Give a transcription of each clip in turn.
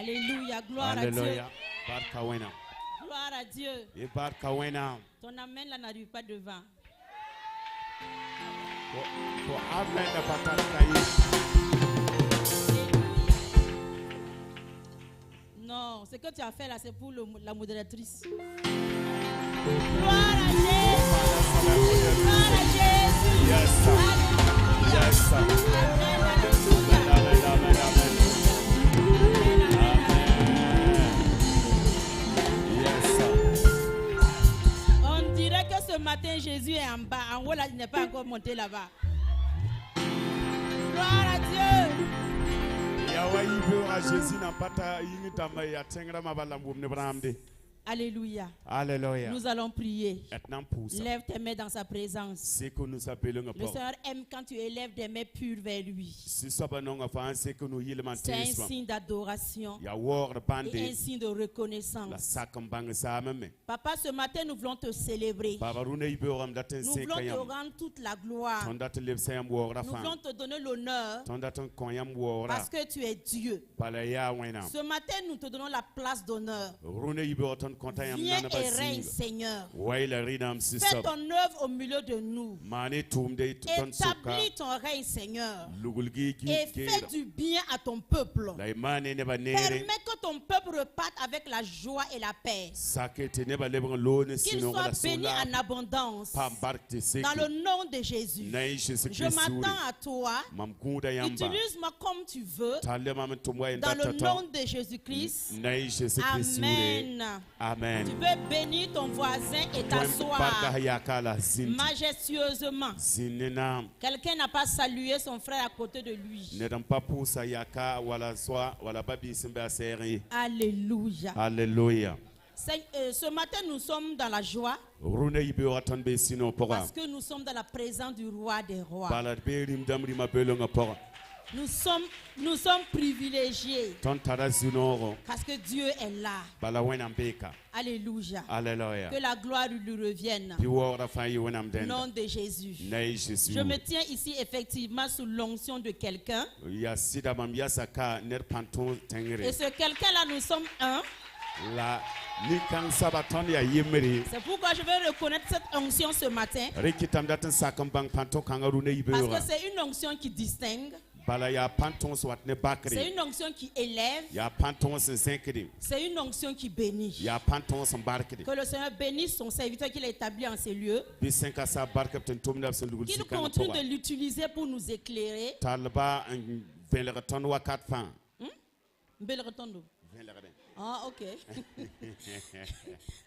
Alléluia, gloire à Dieu. Gloire à Dieu. Ton amen là n'arrive pas devant. Non, ce que tu as fait là, c'est pour la modératrice. Gloire à Jésus. Gloire à Jésus. Yes, sir. Yes, sir. Amen, alléluia. Amen, amen, amen. Yes, sir. On dirait que ce matin, Jésus est en bas. En haut, là, il n'est pas encore monté là-bas. Gloire à Dieu. Alléluia. Alléluia. Nous allons prier. Lève tes mains dans sa présence. Le Seigneur aime quand tu élèves des mains pures vers lui. C'est un signe d'adoration et un signe de reconnaissance. Papa, ce matin, nous voulons te célébrer. Nous voulons te rendre toute la gloire. Nous voulons te donner l'honneur parce que tu es Dieu. Ce matin, nous te donnons la place d'honneur. Viens et règne, Seigneur. Fais ton œuvre au milieu de nous. Établis ton règne, Seigneur. Et fais du bien à ton peuple. Permets que ton peuple reparte avec la joie et la paix. Qu'il soit béni en abondance. Dans le nom de Jésus. Je m'attends à toi. Utilise-moi comme tu veux. Dans le nom de Jésus-Christ. Amen. Amen. Tu peux bénir ton voisin et t'asseoir majestueusement. Quelqu'un n'a pas salué son frère à côté de lui. Alléluia. Alléluia. Ce matin, nous sommes dans la joie parce que nous sommes dans la présence du roi des rois. Nous sommes privilégiés parce que Dieu est là. Alléluia. Alléluia. Que la gloire lui revienne. Au nom de Jésus. Je me tiens ici effectivement sous l'onction de quelqu'un. Et ce quelqu'un-là, nous sommes un. C'est pourquoi je vais reconnaître cette onction ce matin. Parce que c'est une onction qui distingue. C'est une onction qui élève. C'est une onction qui bénit. Que le Seigneur bénisse son serviteur qu'il a établi en ces lieux. Qu'il continue de l'utiliser pour nous éclairer. Ah, ok.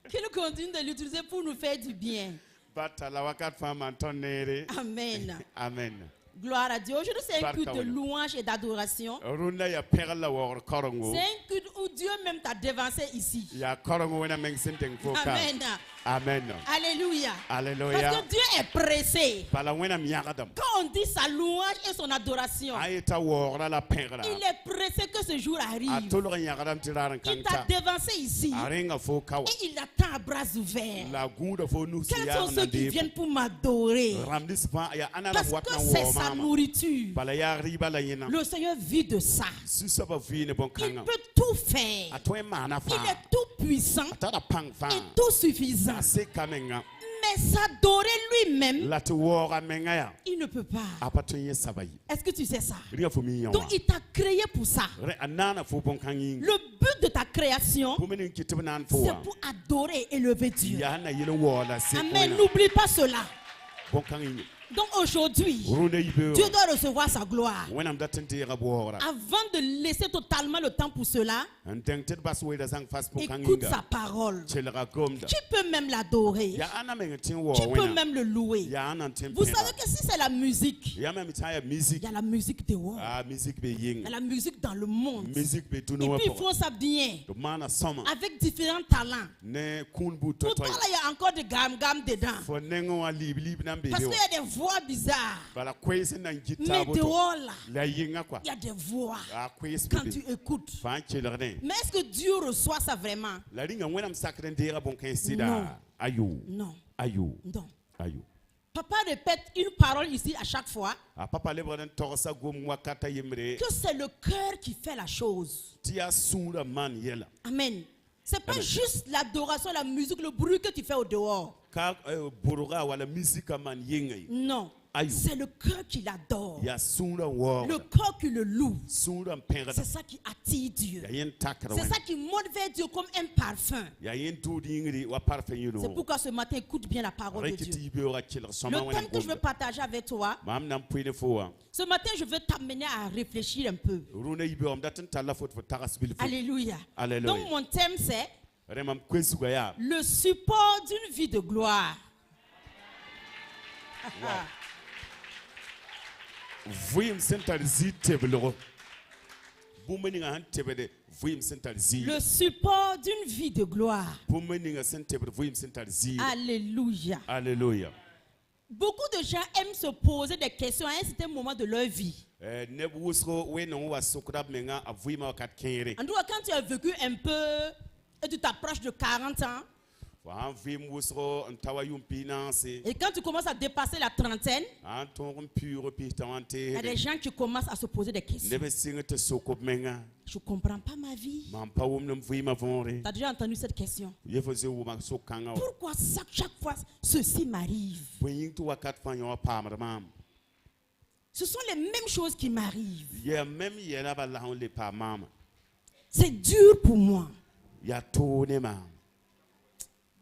Qu'il continue de l'utiliser pour nous faire du bien. Amen. Amen. Gloire à Dieu. Aujourd'hui, c'est un culte de louange et d'adoration. C'est un culte où Dieu même t'a dévancé ici. Amen. Amen. Alléluia. Alléluia. Parce que Dieu est pressé. Quand on dit sa louange et son adoration, il est pressé que ce jour arrive. Il t'a dévancé ici. Et il attend à bras ouverts. Quels sont ceux qui viennent pour m'adorer? Parce que c'est sa nourriture. Le Seigneur vit de ça. Il peut tout faire. Il est tout puissant et tout suffisant. Mais s'adorer lui-même, il ne peut pas. Est-ce que tu sais ça? Donc il t'a créé pour ça. Le but de ta création, c'est pour adorer et élever Dieu. Amen. N'oublie pas cela. Donc aujourd'hui, Dieu doit recevoir sa gloire. Avant de laisser totalement le temps pour cela, écoute sa parole. Tu peux même l'adorer. Tu peux même le louer. Vous savez que si c'est la musique, il y a la musique dehors. Il y a la musique dans le monde. Et puis ils font ça bien. Avec différents talents. Pourtant là, il y a encore des gamme dedans. Parce qu'il y a des voix bizarres. Mais dehors là, il y a des voix quand tu écoutes. Mais est-ce que Dieu reçoit ça vraiment? Non. Non. Non. Papa répète une parole ici à chaque fois. Que c'est le cœur qui fait la chose. Amen. C'est pas juste l'adoration, la musique, le bruit que tu fais au dehors. Non. C'est le cœur qui l'adore. Le cœur qui le loue. C'est ça qui attire Dieu. C'est ça qui monte vers Dieu comme un parfum. C'est pourquoi ce matin, écoute bien la parole de Dieu. Le thème que je veux partager avec toi, ce matin, je veux t'amener à réfléchir un peu. Alléluia. Donc mon thème c'est le support d'une vie de gloire. Le support d'une vie de gloire. Alléluia. Alléluia. Beaucoup de gens aiment se poser des questions à un certain moment de leur vie. En tout cas, quand tu as vécu un peu et tu t'approches de 40 ans, et quand tu commences à dépasser la trentaine, il y a des gens qui commencent à se poser des questions. Je ne comprends pas ma vie. Tu as déjà entendu cette question? Pourquoi chaque fois ceci m'arrive? Ce sont les mêmes choses qui m'arrivent. C'est dur pour moi.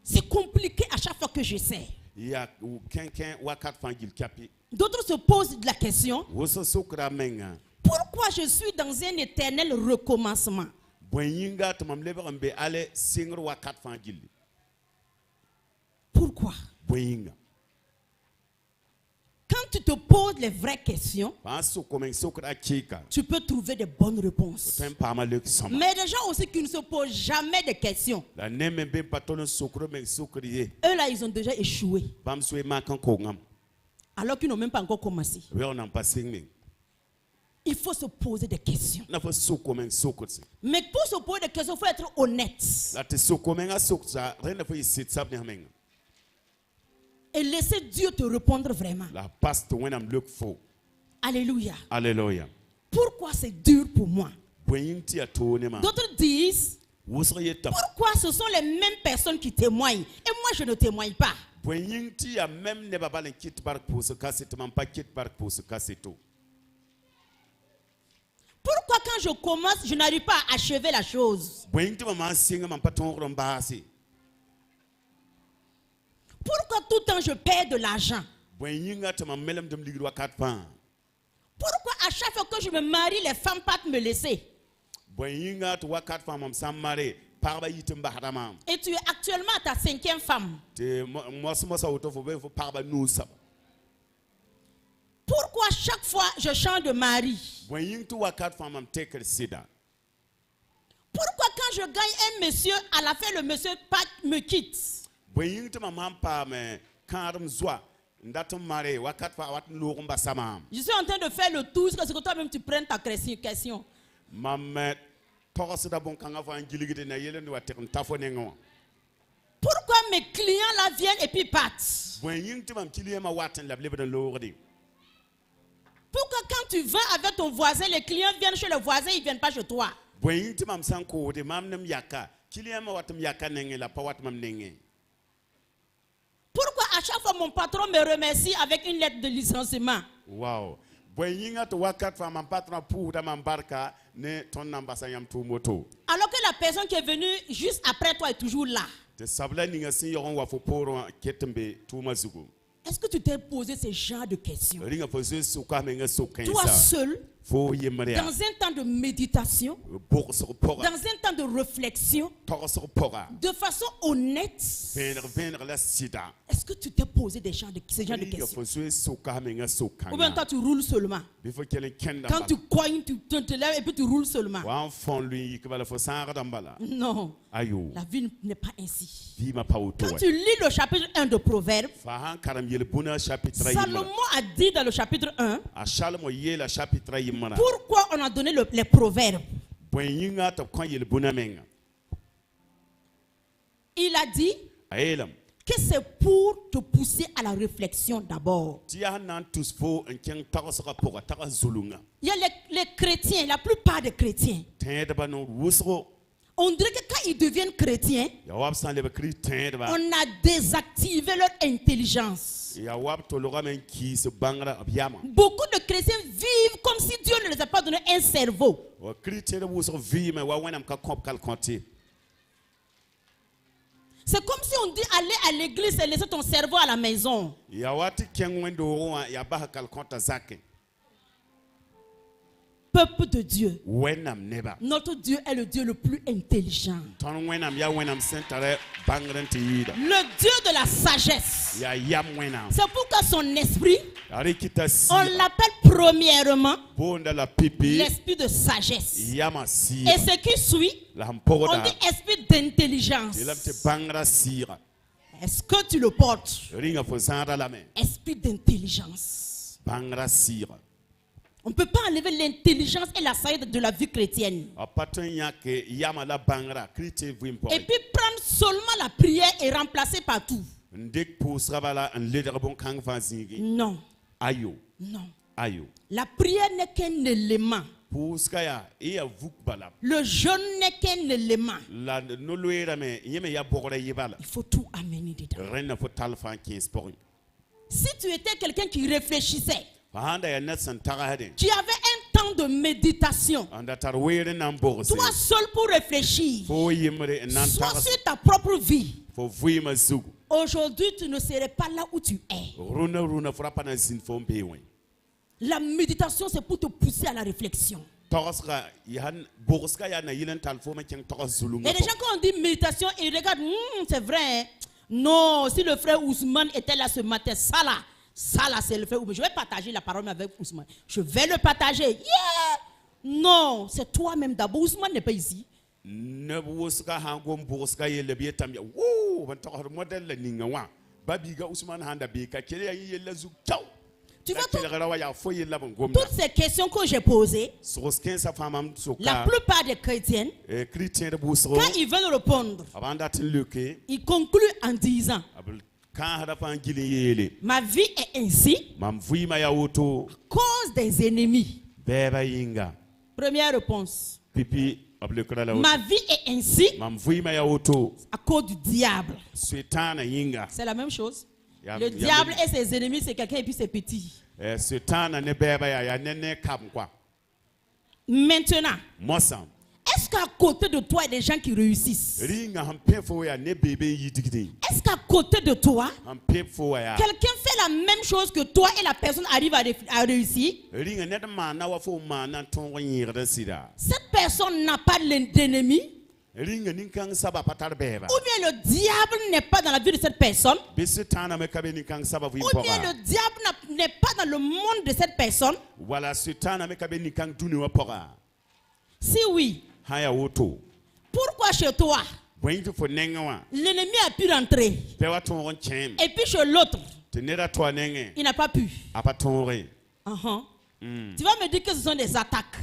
C'est compliqué à chaque fois que j'essaie. D'autres se posent la question: pourquoi je suis dans un éternel recommencement? Pourquoi? Quand tu te poses les vraies questions, tu peux trouver de bonnes réponses. Mais des gens aussi qui ne se posent jamais de questions, eux là, ils ont déjà échoué. Alors qu'ils n'ont même pas encore commencé. Il faut se poser des questions. Mais pour se poser des questions, il faut être honnête. Et laisser Dieu te répondre vraiment. Alléluia. Alléluia. Pourquoi c'est dur pour moi? D'autres disent: pourquoi ce sont les mêmes personnes qui témoignent et moi je ne témoigne pas? Pourquoi quand je commence, je n'arrive pas à achever la chose? Pourquoi tout le temps je perds de l'argent? Pourquoi à chaque fois que je me marie, les femmes partent me laisser? Et tu es actuellement à ta 5e femme. Pourquoi chaque fois je change de mari? Pourquoi quand je gagne un monsieur, à la fin le monsieur me quitte? Je suis en train de faire le tour, parce que toi-même tu prennes ta question. Pourquoi mes clients là viennent et puis partent? Pourquoi quand tu vas avec ton voisin, les clients viennent chez le voisin, ils ne viennent pas chez toi? Pourquoi à chaque fois mon patron me remercie avec une lettre de licenciement? Wow. Alors que la personne qui est venue juste après toi est toujours là. Est-ce que tu t'es posé ce genre de questions? Toi seul, dans un temps de méditation, dans un temps de réflexion, de façon honnête, est-ce que tu t'es posé ce genre de questions? Ou bien toi tu roules seulement? Quand tu cognes, tu te lèves et puis tu roules seulement? Non, la vie n'est pas ainsi. Quand tu lis le chapitre 1 de Proverbes, Salomon a dit dans le chapitre 1, pourquoi on a donné les proverbes? Il a dit, que c'est pour te pousser à la réflexion d'abord. Il y a les chrétiens, la plupart des chrétiens. On dirait que quand ils deviennent chrétiens, on a désactivé leur intelligence. Beaucoup de chrétiens vivent comme si Dieu ne les a pas donné un cerveau. C'est comme si on dit aller à l'église et laisser ton cerveau à la maison. Peuple de Dieu, notre Dieu est le Dieu le plus intelligent, le Dieu de la sagesse. C'est pourquoi son esprit, on l'appelle premièrement l'esprit de sagesse. Et ce qui suit, on dit esprit d'intelligence. Est-ce que tu le portes? Esprit d'intelligence. On ne peut pas enlever l'intelligence et la sagesse de la vie chrétienne. Et puis prendre seulement la prière et remplacer par tout. Non. Non. La prière n'est qu'un élément. Le jeûne n'est qu'un élément. Il faut tout amener dedans. Si tu étais quelqu'un qui réfléchissait, tu avais un temps de méditation. Toi seul pour réfléchir. Sois sur ta propre vie. Aujourd'hui, tu ne serais pas là où tu es. La méditation, c'est pour te pousser à la réflexion. Il y a des gens, quand on dit méditation, ils regardent, c'est vrai. Non, si le frère Ousmane était là ce matin, ça là, c'est le frère Ousmane. Je vais partager la parole avec Ousmane. Je vais le partager. Yeah! Non, c'est toi-même d'abord. Ousmane n'est pas ici. Tu vois, toutes ces questions que j'ai posées, la plupart des chrétiens, quand ils veulent répondre, ils concluent en disant: ma vie est ainsi à cause des ennemis. Première réponse. Ma vie est ainsi à cause du diable. C'est la même chose. Le diable et ses ennemis, c'est quelqu'un et puis c'est petit. Maintenant, est-ce qu'à côté de toi, il y a des gens qui réussissent? Est-ce qu'à côté de toi, quelqu'un fait la même chose que toi et la personne arrive à réussir? Cette personne n'a pas d'ennemi? Ou bien le diable n'est pas dans la vie de cette personne? Ou bien le diable n'est pas dans le monde de cette personne? Si oui, pourquoi chez toi l'ennemi a pu rentrer et puis chez l'autre il n'a pas pu? Tu vas me dire que ce sont des attaques.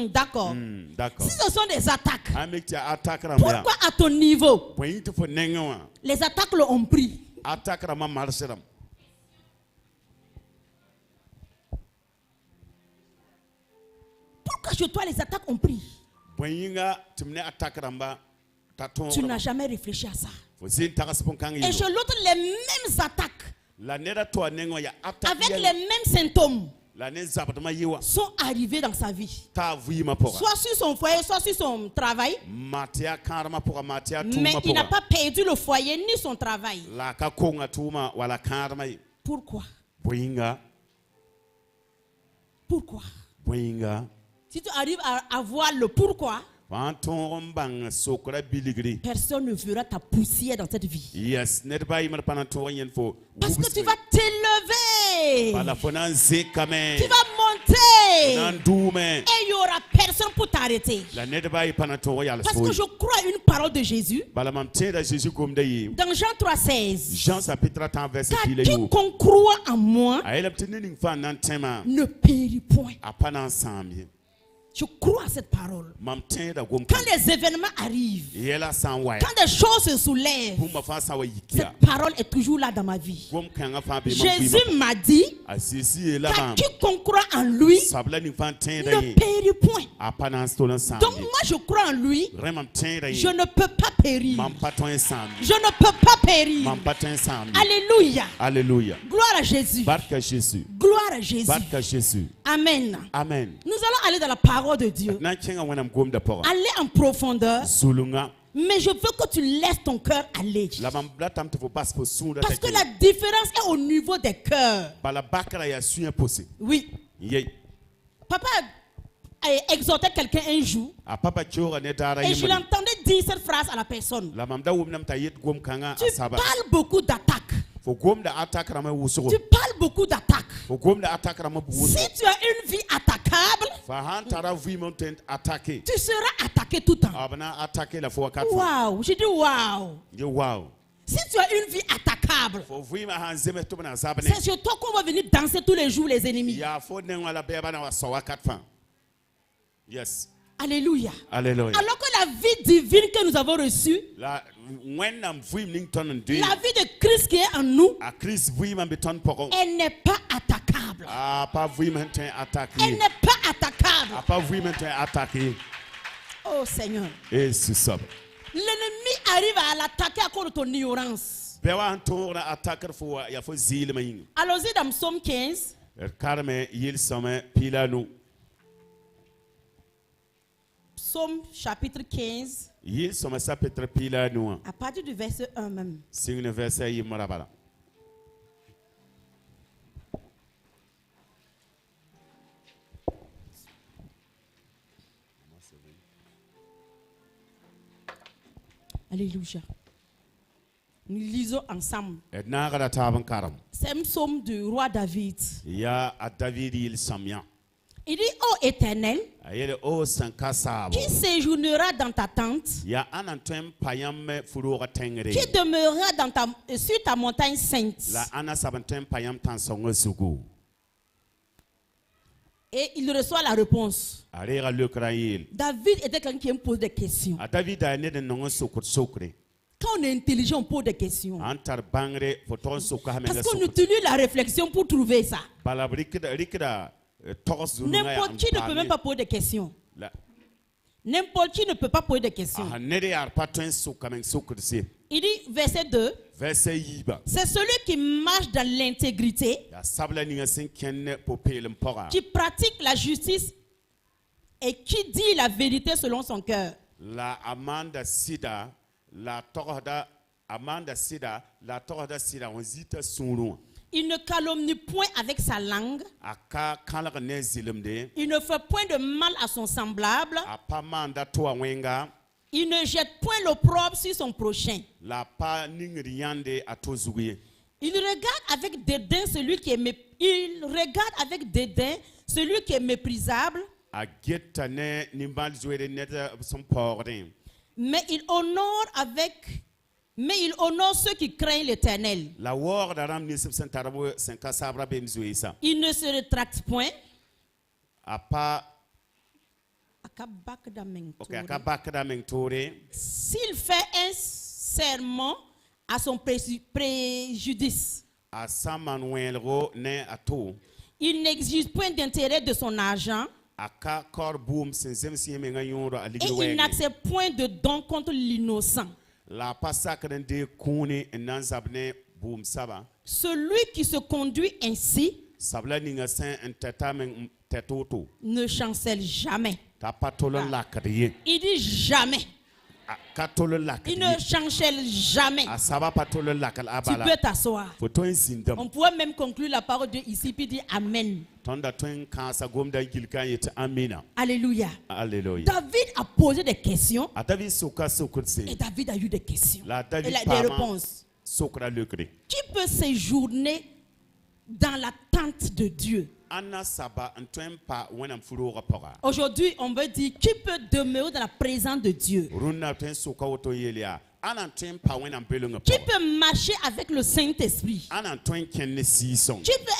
D'accord. Si ce sont des attaques, pourquoi à ton niveau les attaques l'ont pris? Pourquoi chez toi les attaques ont pris? Tu n'as jamais réfléchi à ça. Et chez l'autre les mêmes attaques, avec les mêmes symptômes, sont arrivés dans sa vie. Soit sur son foyer, soit sur son travail. Mais il n'a pas perdu le foyer ni son travail. Pourquoi? Pourquoi? Si tu arrives à voir le pourquoi, personne ne verra ta poussière dans cette vie. Parce que tu vas t'élever, tu vas monter, et il n'y aura personne pour t'arrêter. Parce que je crois une parole de Jésus dans Jean 3,16. Car quiconque croit en moi ne périt point. Je crois à cette parole. Quand les événements arrivent, quand des choses se soulèvent, cette parole est toujours là dans ma vie. Jésus m'a dit qu'à quiconque croit en lui ne périt point. Donc moi je crois en lui, je ne peux pas périr. Je ne peux pas périr. Alléluia. Alléluia. Gloire à Jésus. Gloire à Jésus. Amen. Amen. Nous allons aller dans la parole de Dieu. Aller en profondeur. Mais je veux que tu laisses ton cœur aller. Parce que la différence est au niveau des cœurs. Oui. Papa exhortait quelqu'un un jour. Et je l'entendais dire cette phrase à la personne. Tu parles beaucoup d'attaques. Tu parles beaucoup d'attaques. Si tu as une vie attaquable, tu seras attaqué tout le temps. Waouh, j'ai dit waouh. Si tu as une vie attaquable, c'est sur toi qu'on va venir danser tous les jours les ennemis. Yes. Alléluia. Alléluia. Alors que la vie divine que nous avons reçue, la vie de Christ qui est en nous, elle n'est pas attaquable. Elle n'est pas attaquable. Oh Seigneur. L'ennemi arrive à l'attaquer à cause de ton ignorance. Allons-y dans Psaume 15. Psaume chapitre 15. À partir du verset 1 même. Alléluia. Nous lisons ensemble. C'est un psaume du roi David. Il dit, ô Éternel, qui séjournera dans ta tente, qui demeurera sur ta montagne sainte. Et il reçoit la réponse. David était quelqu'un qui me pose des questions. Quand on est intelligent, on pose des questions. Parce qu'on utilise la réflexion pour trouver ça. N'importe qui ne peut même pas poser des questions. N'importe qui ne peut pas poser des questions. Il dit, verset 2, c'est celui qui marche dans l'intégrité, qui pratique la justice et qui dit la vérité selon son cœur. Il ne calomnie point avec sa langue. Il ne fait point de mal à son semblable. Il ne jette point l'opprobre sur son prochain. Il regarde avec dédain celui qui est méprisable. Mais il honore ceux qui craignent l'Éternel. Il ne se rétracte point. S'il fait un serment à son préjudice, il n'exige point d'intérêt de son argent. Et il n'accepte point de don contre l'innocent. Celui qui se conduit ainsi ne chancelle jamais. Il dit jamais. Il ne chancelle jamais. Tu peux t'asseoir. On pourrait même conclure la parole de Dieu ici puis dire Amen. Alléluia. David a posé des questions. Et David a eu des questions. Et des réponses. Qui peut séjourner dans la tente de Dieu? Aujourd'hui, on veut dire qui peut demeurer dans la présence de Dieu. Tu peux marcher avec le Saint-Esprit. Tu peux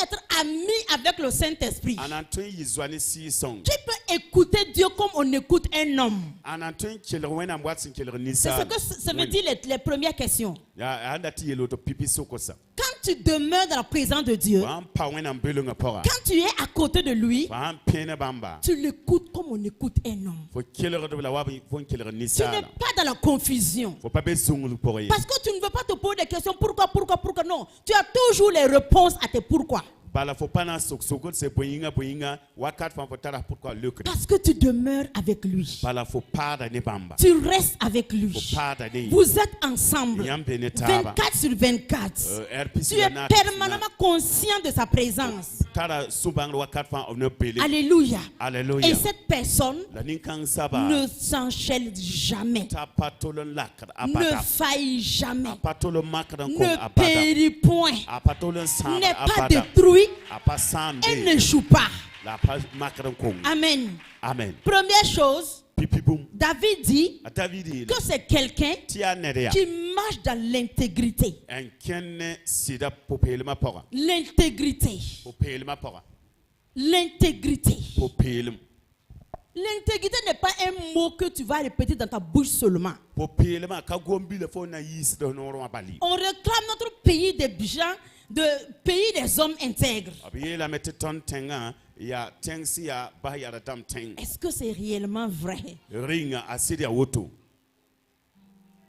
être ami avec le Saint-Esprit. Tu peux écouter Dieu comme on écoute un homme. C'est ce que ça veut dire les premières questions. Quand tu demeures dans la présence de Dieu, quand tu es à côté de lui, tu l'écoutes comme on écoute un homme. Tu n'es pas dans la confusion. Parce que tu ne veux pas te poser des questions. Pourquoi? Non. Tu as toujours les réponses à tes pourquoi. Parce que tu demeures avec lui. Tu restes avec lui. Vous êtes ensemble 24 sur 24. Tu es permanemment conscient de sa présence. Alléluia. Et cette personne ne s'enchaîne jamais. Ne faillit jamais. Ne périt point. N'est pas détruit. Elle ne joue pas. Amen. Première chose, David dit que c'est quelqu'un qui marche dans l'intégrité. L'intégrité. L'intégrité. L'intégrité n'est pas un mot que tu vas répéter dans ta bouche seulement. On réclame notre pays des gens, de pays des hommes intègres. Est-ce que c'est réellement vrai?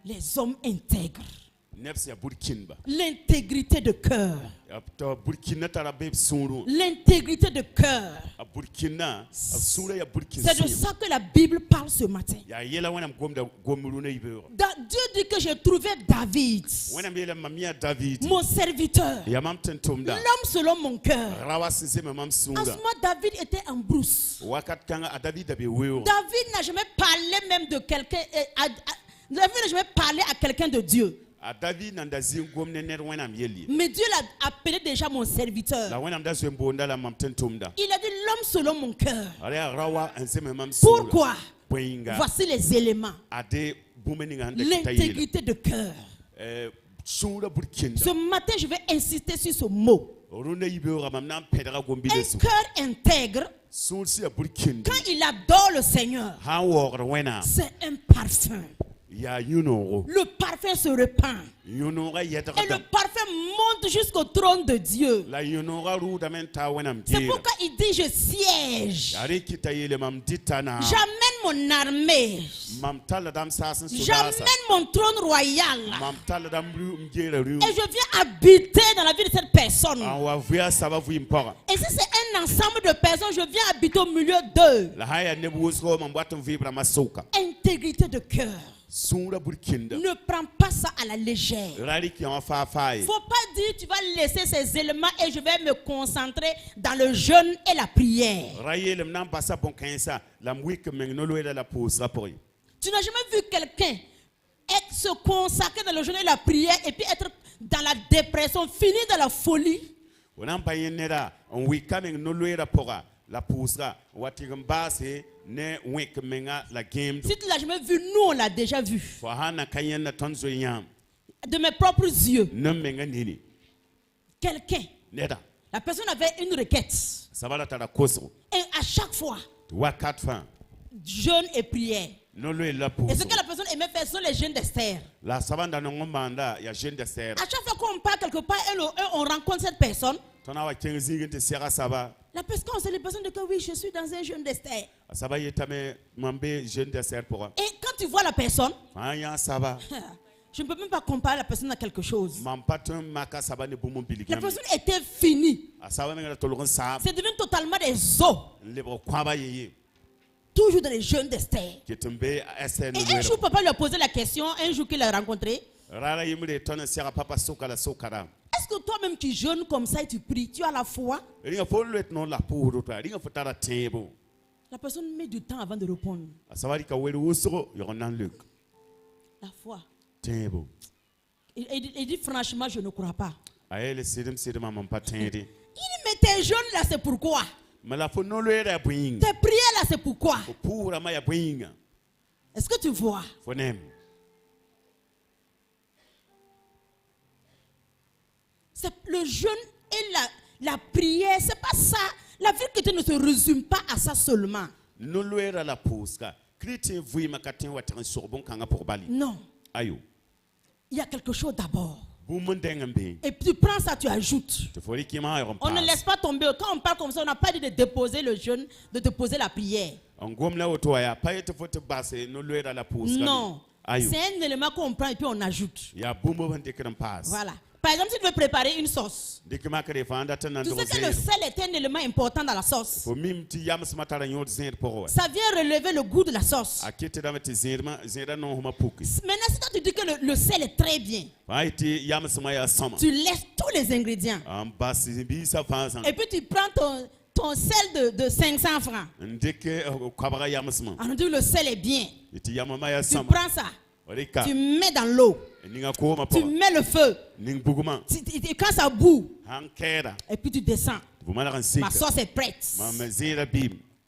Les hommes intègres. L'intégrité de cœur. L'intégrité de cœur. C'est de ça que la Bible parle ce matin. Dieu dit que j'ai trouvé David, mon serviteur, l'homme selon mon cœur. En ce moment, David était en brousse. David n'a jamais parlé même de quelqu'un. David n'a jamais parlé à quelqu'un de Dieu. Mais Dieu l'a appelé déjà mon serviteur. Il a dit l'homme selon mon cœur. Pourquoi? Voici les éléments. L'intégrité de cœur. Ce matin, je vais insister sur ce mot. Un cœur intègre, quand il adore le Seigneur, c'est un parfum. Le parfum se répand. Et le parfum monte jusqu'au trône de Dieu. C'est pourquoi il dit je siège. J'amène mon armée. J'amène mon trône royal. Et je viens habiter dans la vie de cette personne. Et si c'est un ensemble de personnes, je viens habiter au milieu d'eux. Intégrité de cœur. Ne prends pas ça à la légère. Faut pas dire tu vas laisser ces éléments et je vais me concentrer dans le jeûne et la prière. Tu n'as jamais vu quelqu'un se consacrer dans le jeûne et la prière et puis être dans la dépression, finir dans la folie. Si tu ne l'as jamais vu, nous on l'a déjà vu. De mes propres yeux. Quelqu'un. La personne avait une requête. Et à chaque fois, jeûne et prière. Et ce que la personne aimait faire, ce sont les jeûnes d'Esther. À chaque fois qu'on part quelque part et on rencontre cette personne, la personne, c'est les personnes de que oui, je suis dans un jeûne d'Esther. Et quand tu vois la personne, je ne peux même pas comparer la personne à quelque chose. La personne était finie. C'est devenu totalement des os. Toujours dans les jeûnes d'Esther. Et un jour, papa lui a posé la question, un jour qu'il l'a rencontré. Est-ce que toi-même tu jeûnes comme ça et tu pries, tu as la foi? La personne met du temps avant de répondre. La foi. Il dit franchement, je ne crois pas. Il dit, mais tes jeûnes là, c'est pourquoi? Tes prières là, c'est pourquoi? Est-ce que tu vois? C'est le jeûne et la prière, c'est pas ça. La vie chrétienne ne se résume pas à ça seulement. Non. Il y a quelque chose d'abord. Et puis tu prends ça, tu ajoutes. On ne laisse pas tomber. Quand on parle comme ça, on n'a pas dit de déposer le jeûne, de déposer la prière. Non. C'est un élément qu'on prend et puis on ajoute. Voilà. Par exemple, si tu veux préparer une sauce, tu sais que le sel est un élément important dans la sauce. Ça vient relever le goût de la sauce. Maintenant, si toi tu dis que le sel est très bien, tu laisses tous les ingrédients. Et puis tu prends ton sel de 500 francs. On dit que le sel est bien. Tu prends ça. Tu mets dans l'eau. Tu mets le feu. Quand ça bout, et puis tu descends. Ma sauce est prête.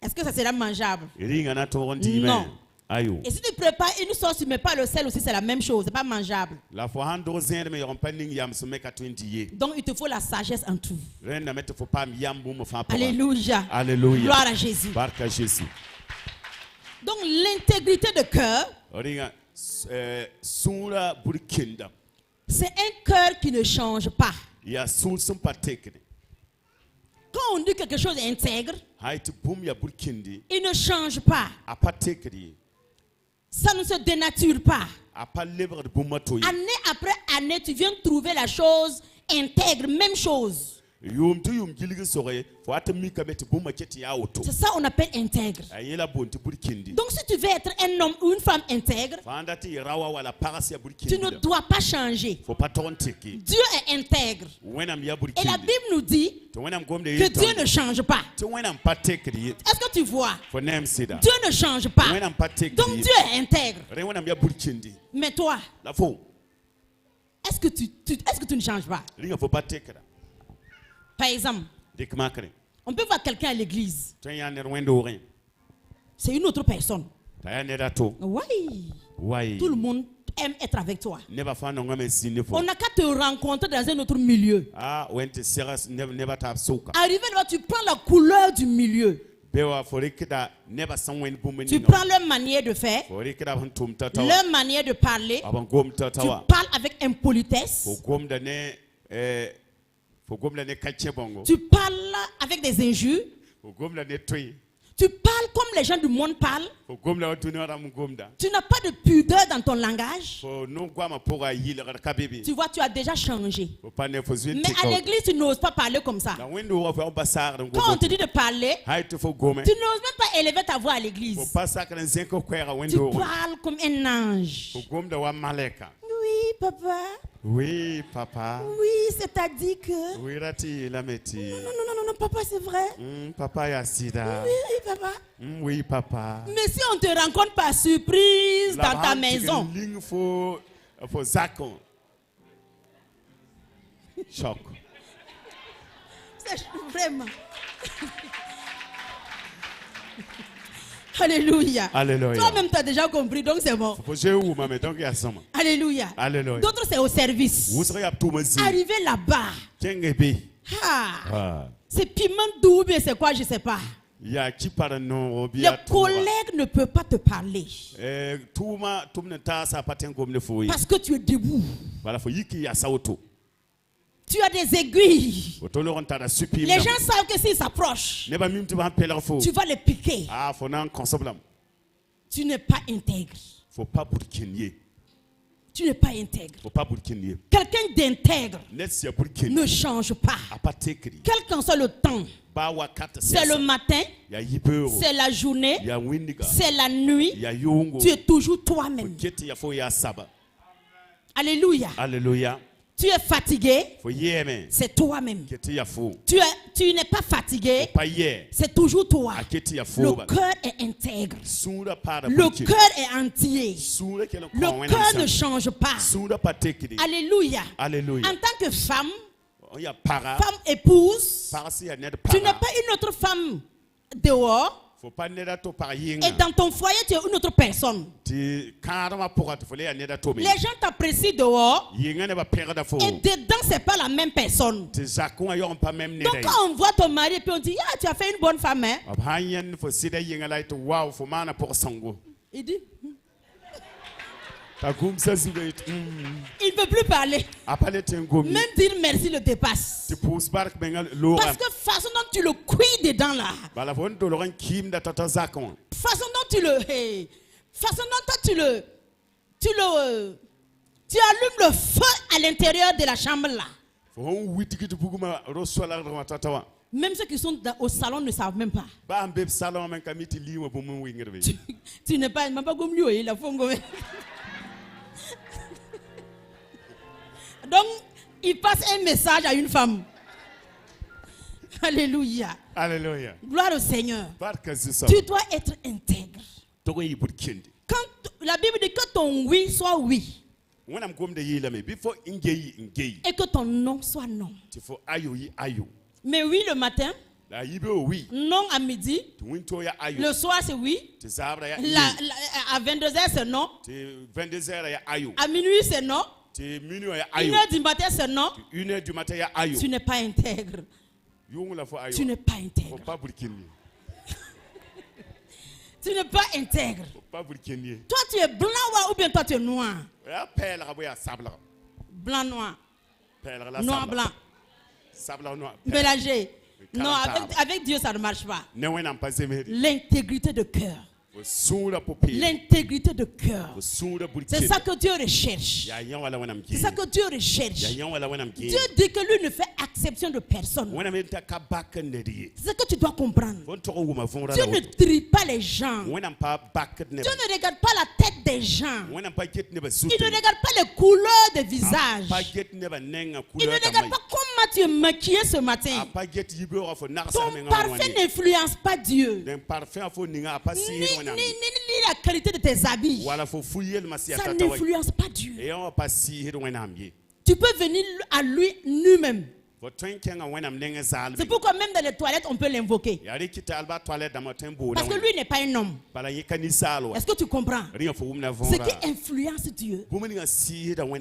Est-ce que ça sera mangeable? Non. Et si tu prépares une sauce, tu ne mets pas le sel aussi, c'est la même chose. Ce n'est pas mangeable. Donc il te faut la sagesse en tout. Alléluia. Alléluia. Gloire à Jésus. Donc l'intégrité de cœur, c'est un cœur qui ne change pas. Quand on dit quelque chose est intègre, il ne change pas. Ça ne se dénature pas. Année après année, tu viens trouver la chose intègre, même chose. C'est ça qu'on appelle intègre. Donc si tu veux être un homme ou une femme intègre, tu ne dois pas changer. Dieu est intègre. Et la Bible nous dit que Dieu ne change pas. Est-ce que tu vois? Dieu ne change pas. Donc Dieu est intègre. Mais toi, est-ce que tu ne changes pas? Par exemple, on peut voir quelqu'un à l'église. C'est une autre personne. Oui. Tout le monde aime être avec toi. On n'a qu'à te rencontrer dans un autre milieu. Arrivé là, tu prends la couleur du milieu. Tu prends leur manière de faire, leur manière de parler. Tu parles avec impolitesse. Tu parles avec des injures. Tu parles comme les gens du monde parlent. Tu n'as pas de pudeur dans ton langage. Tu vois, tu as déjà changé. Mais à l'église, tu n'oses pas parler comme ça. Quand on te dit de parler, tu n'oses même pas élever ta voix à l'église. Tu parles comme un ange. Oui, papa. Oui, papa. Oui, c'est-à-dire que... Oui, rati, la métier. Non, papa, c'est vrai. Papa, Yassida. Oui, papa. Oui, papa. Mais si on te rencontre par surprise dans ta maison... Choc. C'est vraiment... Alléluia. Toi-même, tu as déjà compris, donc c'est bon. Alléluia. D'autres, c'est au service. Arriver là-bas. C'est piment doux, mais c'est quoi, je ne sais pas. Les collègues ne peuvent pas te parler. Parce que tu es debout. Tu as des aiguilles. Les gens savent que s'ils s'approchent, tu vas les piquer. Tu n'es pas intègre. Tu n'es pas intègre. Quelqu'un d'intègre ne change pas. Quel qu'en soit le temps. C'est le matin, c'est la journée, c'est la nuit. Tu es toujours toi-même. Alléluia. Tu es fatigué, c'est toi-même. Tu n'es pas fatigué, c'est toujours toi. Le cœur est intègre. Le cœur est entier. Le cœur ne change pas. Alléluia. En tant que femme épouse, tu n'es pas une autre femme dehors. Et dans ton foyer, tu es une autre personne. Les gens t'apprécient dehors. Et dedans, c'est pas la même personne. Donc quand on voit ton mari et puis on dit, ah, tu as fait une bonne femme. Hein? Il dit, il ne peut plus parler. Même dire merci le dépasse. Parce que façon dont tu le cuis dedans là. Façon dont tu le... Façon dont tu allumes le feu à l'intérieur de la chambre là. Même ceux qui sont au salon ne savent même pas. Tu n'es pas... Donc, il passe un message à une femme. Alléluia. Alléluia. Gloire au Seigneur. Tu dois être intègre. Quand la Bible dit que ton oui soit oui. Et que ton non soit non. Mais oui le matin. Non à midi. Le soir c'est oui. À 22h c'est non. À minuit c'est non. 1h du matin c'est non. Tu n'es pas intègre. Tu n'es pas intègre. Tu n'es pas intègre. Toi tu es blanc ou bien toi tu es noir. Blanc noir. Noir blanc. Mélangé. Non, avec Dieu ça ne marche pas. L'intégrité de cœur. L'intégrité de cœur. C'est ça que Dieu recherche. C'est ça que Dieu recherche. Dieu dit que lui ne fait exception de personne. C'est ce que tu dois comprendre. Dieu ne trie pas les gens. Dieu ne regarde pas la tête des gens. Il ne regarde pas les couleurs des visages. Il ne regarde pas comment tu es maquillé ce matin. Ton parfum n'influence pas Dieu. Ni la qualité de tes habits. Ça n'influence pas Dieu. Tu peux venir à lui lui-même. C'est pourquoi même dans les toilettes on peut l'invoquer. Parce que lui n'est pas un homme. Est-ce que tu comprends? Ce qui influence Dieu,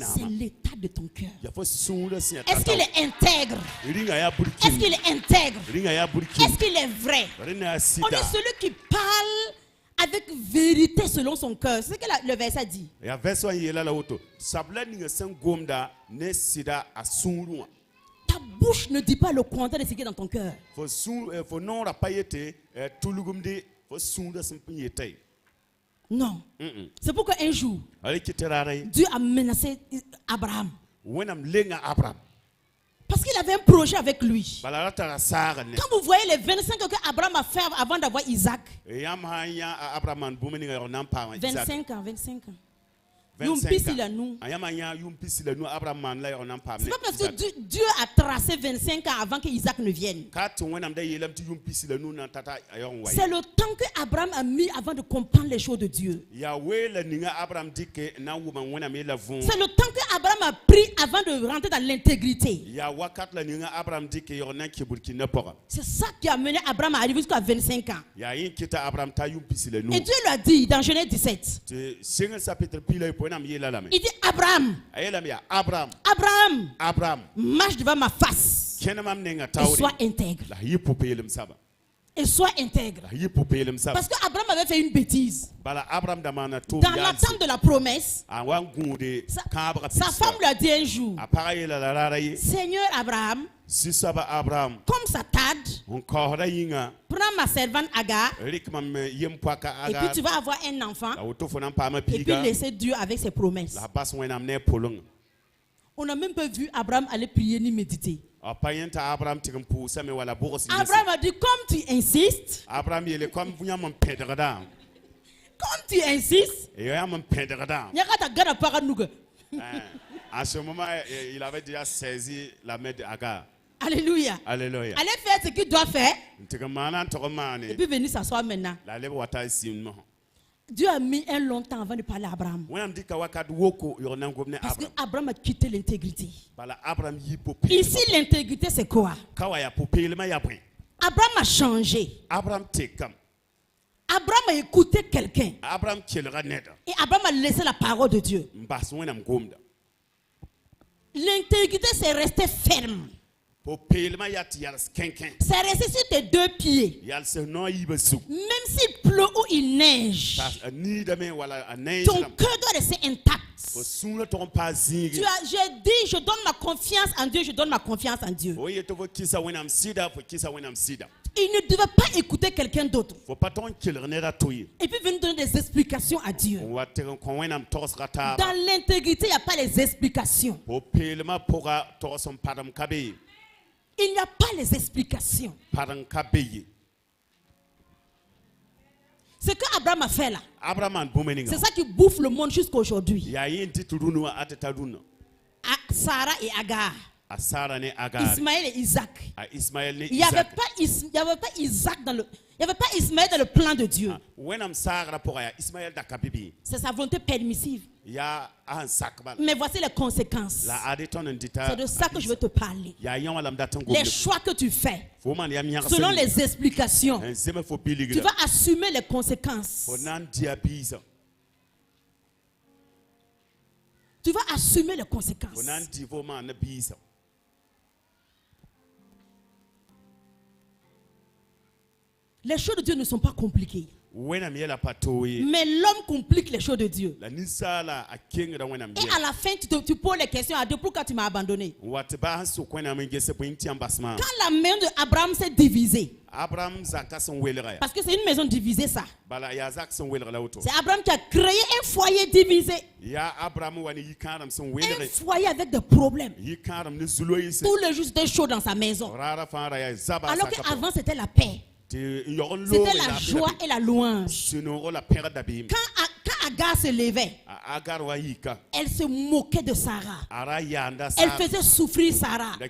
c'est l'état de ton cœur. Est-ce qu'il est intègre? Est-ce qu'il est intègre? Est-ce qu'il est vrai? On est celui qui parle avec vérité selon son cœur. C'est ce que le verset dit. Ta bouche ne dit pas le contraire de ce qui est dans ton cœur. Non. C'est pourquoi un jour, Dieu a menacé Abraham. Parce qu'il avait un projet avec lui. Quand vous voyez les 25 ans qu'Abraham a fait avant d'avoir Isaac. 25 ans. C'est pas parce que Dieu a tracé 25 ans avant que Isaac ne vienne. C'est le temps que Abraham a mis avant de comprendre les choses de Dieu. C'est le temps que Abraham a pris avant de rentrer dans l'intégrité. C'est ça qui a mené Abraham à arriver jusqu'à 25 ans. Et Dieu lui a dit dans Genèse 17. Il dit Abraham, marche devant ma face et sois intègre. Et sois intègre. Parce qu'Abraham avait fait une bêtise. Dans l'attente de la promesse, sa femme lui a dit un jour, Seigneur Abraham, comme ça tarde, prends ma servante Agar et puis tu vas avoir un enfant et puis laisser Dieu avec ses promesses. On n'a même pas vu Abraham aller prier ni méditer. Abraham a dit, comme tu insistes, à ce moment, il avait déjà saisi la main d'Agar. Alléluia. Alléluia. Allez faire ce qu'il doit faire. Et puis venir s'asseoir maintenant. Dieu a mis un long temps avant de parler à Abraham. Parce qu'Abraham a quitté l'intégrité. Ici, l'intégrité, c'est quoi? Abraham a changé. Abraham a écouté quelqu'un. Abraham kelra neda. Et Abraham a laissé la parole de Dieu. Mbas wenam gomda. L'intégrité c'est resté ferme. C'est resté sur tes deux pieds. Même s'il pleut ou il neige, ton cœur doit rester intact. J'ai dit, je donne ma confiance en Dieu, je donne ma confiance en Dieu. Il ne devait pas écouter quelqu'un d'autre et puis venir donner des explications à Dieu. Dans l'intégrité, il n'y a pas les explications. Il n'y a pas les explications. Ce que Abraham a fait là, c'est ça qui bouffe le monde jusqu'à aujourd'hui. Sarah et Agar. Ismaël et Isaac. Il n'y avait pas Isaac dans le... Il n'y avait pas Ismaël dans le plan de Dieu. C'est sa volonté permissive. Mais voici les conséquences. C'est de ça que je veux te parler. Les choix que tu fais, selon les explications, tu vas assumer les conséquences. Tu vas assumer les conséquences. Les choses de Dieu ne sont pas compliquées. Mais l'homme complique les choses de Dieu. Et à la fin, tu poses les questions à Dieu. Pourquoi tu m'as abandonné? Quand la maison d'Abraham s'est divisée. Parce que c'est une maison divisée, ça. C'est Abraham qui a créé un foyer divisé. Un foyer avec des problèmes. Tous les jours, c'était chaud dans sa maison. Alors qu'avant, c'était la paix. C'était la joie et la louange. Quand Agar se levait, elle se moquait de Sarah. Elle faisait souffrir Sarah. Et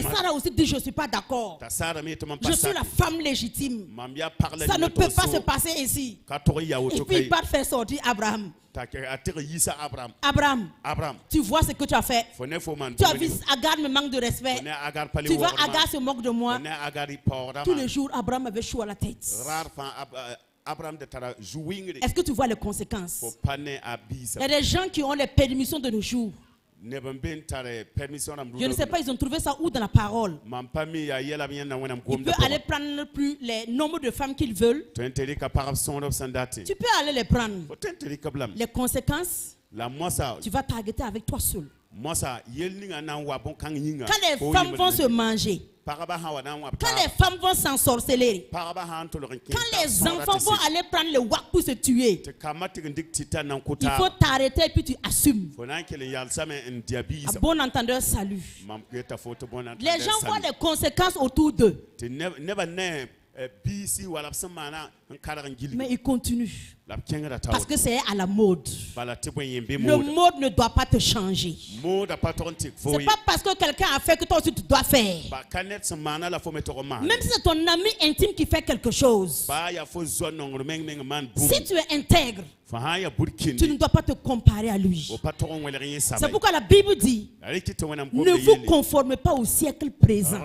Sarah aussi dit, je ne suis pas d'accord. Je suis la femme légitime. Ça ne peut pas se passer ici. Et puis il part faire sortir Abraham. Abraham, tu vois ce que tu as fait. Tu as vu Agar me manque de respect. Tu vois Agar se moque de moi. Tous les jours Abraham avait chaud à la tête. Est-ce que tu vois les conséquences? Il y a des gens qui ont les permissions de nos jours. Je ne sais pas, ils ont trouvé ça où dans la parole. Ils peuvent aller prendre plus les nombres de femmes qu'ils veulent. Tu peux aller les prendre. Les conséquences, tu vas targeter avec toi seul. Quand les femmes vont se manger, quand les femmes vont s'ensorceler, quand les enfants vont aller prendre le wak pour se tuer, il faut t'arrêter et puis tu assumes. À bon entendeur, salut. Les gens voient les conséquences autour d'eux. Mais ils continuent. Parce que c'est à la mode. Le mode ne doit pas te changer. C'est pas parce que quelqu'un a fait que toi aussi tu dois faire. Même si c'est ton ami intime qui fait quelque chose. Si tu es intègre, tu ne dois pas te comparer à lui. C'est pourquoi la Bible dit, ne vous conformez pas au siècle présent.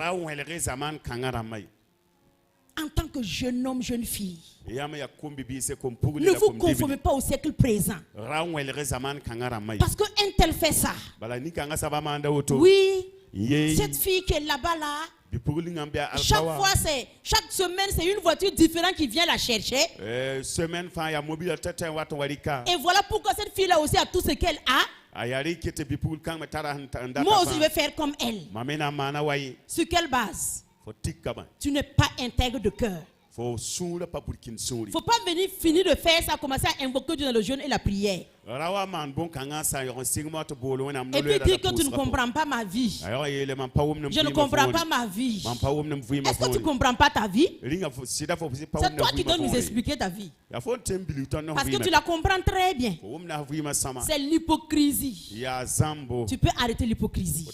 En tant que jeune homme, jeune fille, ne vous conformez pas au siècle présent. Parce qu'un tel fait ça. Oui, cette fille qui est là-bas, là, chaque semaine, c'est une voiture différente qui vient la chercher. Et voilà pourquoi cette fille-là aussi a tout ce qu'elle a. Moi aussi, je vais faire comme elle. Sur quelle base? Tu n'es pas intègre de cœur. Il ne faut pas venir finir de faire ça, commencer à invoquer Dieu dans le jeûne et la prière. Et puis dire que tu ne comprends pas ma vie. Je ne comprends pas ma vie. Est-ce que tu ne comprends pas ta vie? C'est toi qui dois nous expliquer ta vie. Parce que tu la comprends très bien. C'est l'hypocrisie. Tu peux arrêter l'hypocrisie.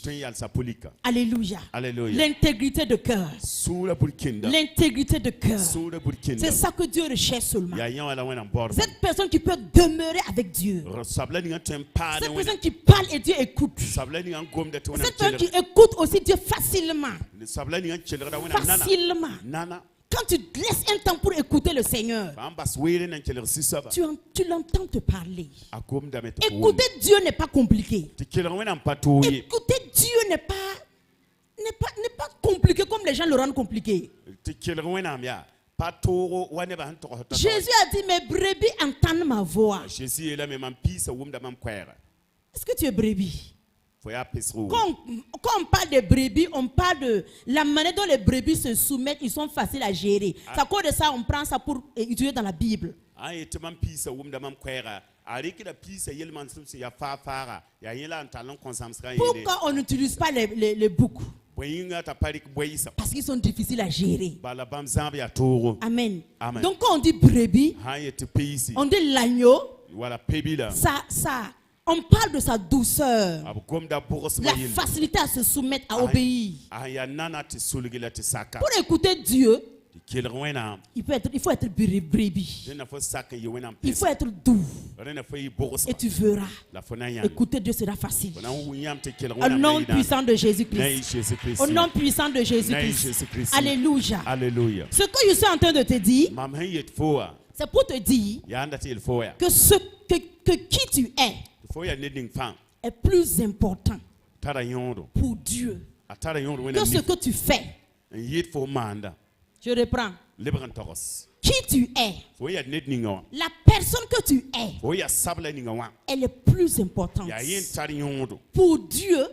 Alléluia. L'intégrité de cœur. L'intégrité de cœur. C'est ça que Dieu recherche seulement. Cette personne qui peut demeurer avec Dieu. Cette personne qui parle et Dieu écoute. Cette personne qui écoute aussi Dieu facilement. Facilement. Quand tu laisses un temps pour écouter le Seigneur, tu l'entends te parler. Écouter Dieu n'est pas compliqué. Écouter Dieu n'est pas compliqué comme les gens le rendent compliqué. Jésus a dit, mes brebis entendent ma voix. Est-ce que tu es brebis? Quand on parle de brebis, on parle de la manière dont les brebis se soumettent, ils sont faciles à gérer. C'est à cause de ça, on prend ça pour étudier dans la Bible. Pourquoi on n'utilise pas les boucs? Parce qu'ils sont difficiles à gérer. Amen. Donc quand on dit brebis, on dit l'agneau, on parle de sa douceur, la facilité à se soumettre, à obéir. Pour écouter Dieu, il faut être brebis. Il faut être doux. Et tu verras. Écouter Dieu sera facile. Au nom puissant de Jésus-Christ. Au nom puissant de Jésus-Christ. Alléluia. Ce que je suis en train de te dire, c'est pour te dire que qui tu es est plus important pour Dieu que ce que tu fais. Je reprends. Qui tu es, la personne que tu es, elle est plus importante pour Dieu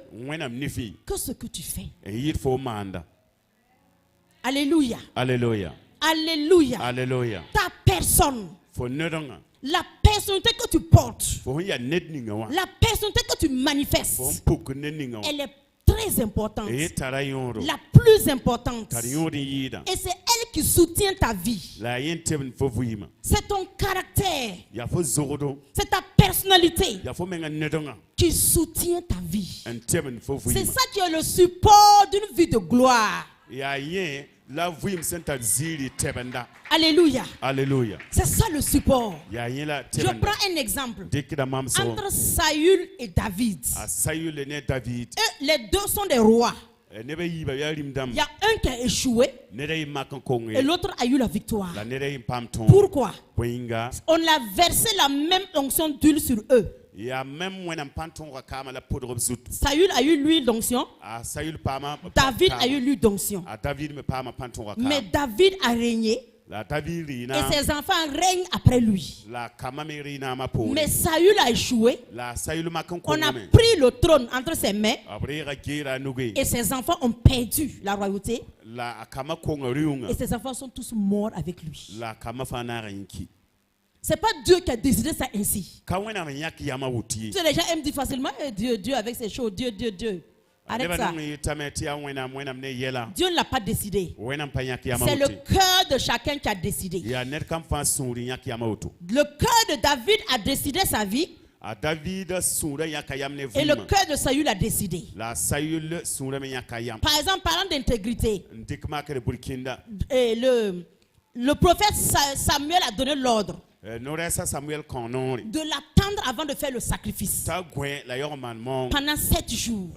que ce que tu fais. Alléluia. Alléluia. Alléluia. Alléluia. Ta personne, la personnalité que tu portes, la personnalité que tu manifestes, elle est très importante, la plus importante. Et c'est elle qui soutient ta vie. C'est ton caractère, c'est ta personnalité qui soutient ta vie. C'est ça qui est le support d'une vie de gloire. Alléluia. Alléluia. C'est ça le support. Je prends un exemple. Entre Saül et David. Les deux sont des rois. Il y a un qui a échoué et l'autre a eu la victoire. Pourquoi? On a versé la même onction d'huile sur eux. Saül a eu l'huile d'onction. David a eu l'huile d'onction. Mais David a régné. Et ses enfants règnent après lui. Mais Saül a échoué. On a pris le trône entre ses mains. Et ses enfants ont perdu la royauté. Et ses enfants sont tous morts avec lui. C'est pas Dieu qui a décidé ça ainsi. Tu sais, les gens aiment dire facilement Dieu avec ses choses. Dieu. Arrête ça. Dieu ne l'a pas décidé. C'est le cœur de chacun qui a décidé. Le cœur de David a décidé sa vie. Et le cœur de Saül a décidé. Par exemple, parlant d'intégrité, le prophète Samuel a donné l'ordre de l'attendre avant de faire le sacrifice pendant 7 jours.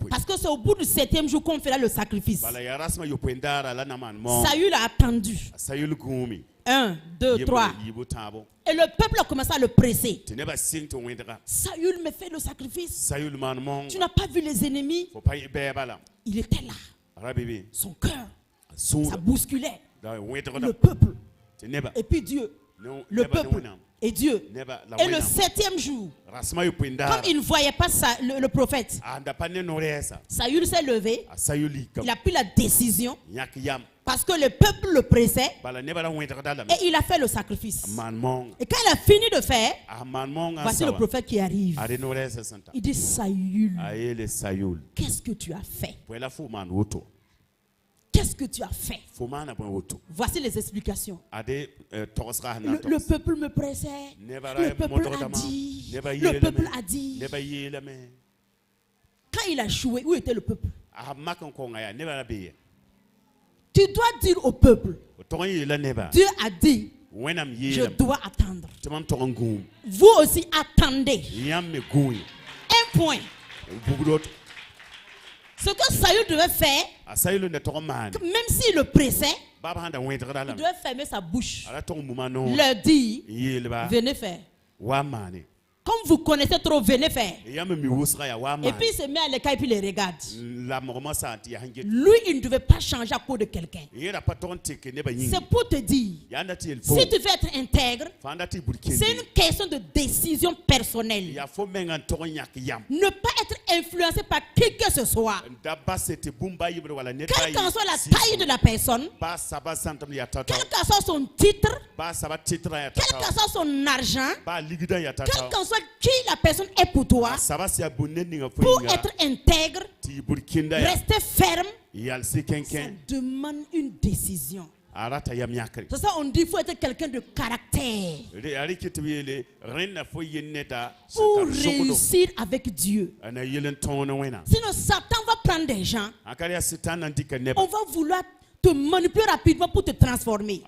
Parce que c'est au bout du 7e jour qu'on fera le sacrifice. Saül a attendu. 1, 2, 3. Et le peuple a commencé à le presser. Saül me fait le sacrifice. Tu n'as pas vu les ennemis? Il était là. Son cœur, ça bousculait le peuple. Et puis Dieu. Le peuple et Dieu. Et le 7e jour, comme il ne voyait pas le prophète, Saül s'est levé. Il a pris la décision parce que le peuple le pressait. Et il a fait le sacrifice. Et quand il a fini de faire, voici le prophète qui arrive. Il dit Saül, qu'est-ce que tu as fait? Qu'est-ce que tu as fait? Voici les explications. Le peuple me pressait. Le peuple a dit. Le peuple a dit. Quand il a échoué, où était le peuple? Tu dois dire au peuple, Dieu a dit, je dois attendre. Vous aussi attendez. Un point. Ce que Saül devait faire, même s'il le pressait, il devait fermer sa bouche. Leur dire, venez faire. Comme vous connaissez trop, venez faire. Et puis il se met à l'écart et puis il les regarde. Lui, il ne devait pas changer à cause de quelqu'un. C'est pour te dire, si tu veux être intègre, c'est une question de décision personnelle. Ne pas être influencé par qui que ce soit. Quelle qu'en soit la taille de la personne, quel qu'en soit son titre, quel qu'en soit son argent, quel qu'en soit qui la personne est pour toi, pour être intègre, rester ferme, ça demande une décision. C'est ça on dit qu'il faut être quelqu'un de caractère pour réussir avec Dieu. Sinon Satan va prendre des gens, on va vouloir te manipuler rapidement pour te transformer.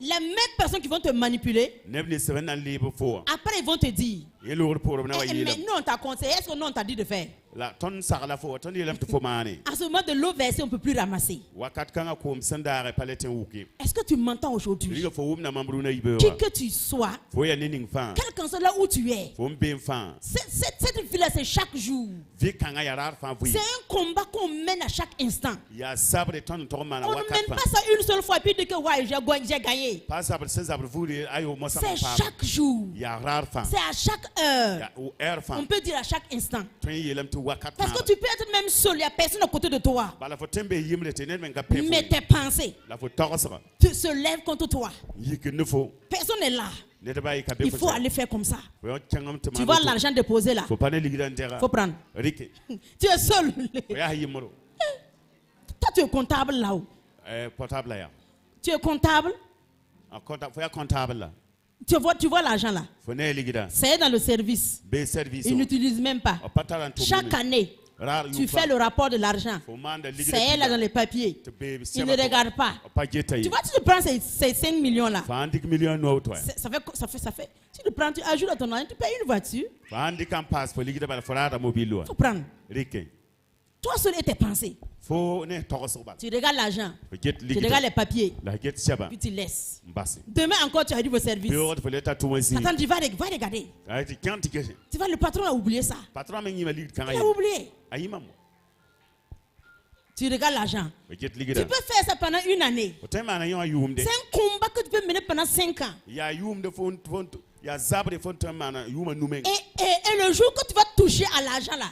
Les mêmes personnes qui vont te manipuler, après ils vont te dire, mais nous on t'a conseillé, est-ce que nous on t'a dit de faire? À ce moment de l'eau versée, on ne peut plus ramasser. Est-ce que tu m'entends aujourd'hui? Qui que tu sois, quel qu'en soit là où tu es, cette vie-là, c'est chaque jour. C'est un combat qu'on mène à chaque instant. On ne mène pas ça une seule fois et puis dire que ouais, j'ai gagné. C'est chaque jour. C'est à chaque heure. On peut dire à chaque instant. Parce que tu peux être même seul, il n'y a personne à côté de toi. Mais tes pensées se lèvent contre toi. Personne n'est là. Il faut aller faire comme ça. Tu vois l'argent déposé là. Il faut prendre. Tu es seul. Toi, tu es comptable là-haut. Tu es comptable. Tu vois l'argent là. C'est dans le service. Ils n'utilisent même pas. Chaque année, tu fais le rapport de l'argent. C'est là dans les papiers. Ils ne regardent pas. Tu vois, tu prends ces 5 millions là. Ça fait. Tu le prends, tu ajoutes à ton argent, tu payes une voiture. Il faut prendre. Toi seul et tes pensées. Tu regardes l'argent, tu regardes les papiers, puis tu laisses. Demain encore, tu arrives au service. Attends, tu vas regarder. Tu vois, le patron a oublié ça. Il a oublié. Tu regardes l'argent. Tu peux faire ça pendant une année. C'est un combat que tu peux mener pendant 5 ans. Et le jour que tu vas toucher à l'argent là,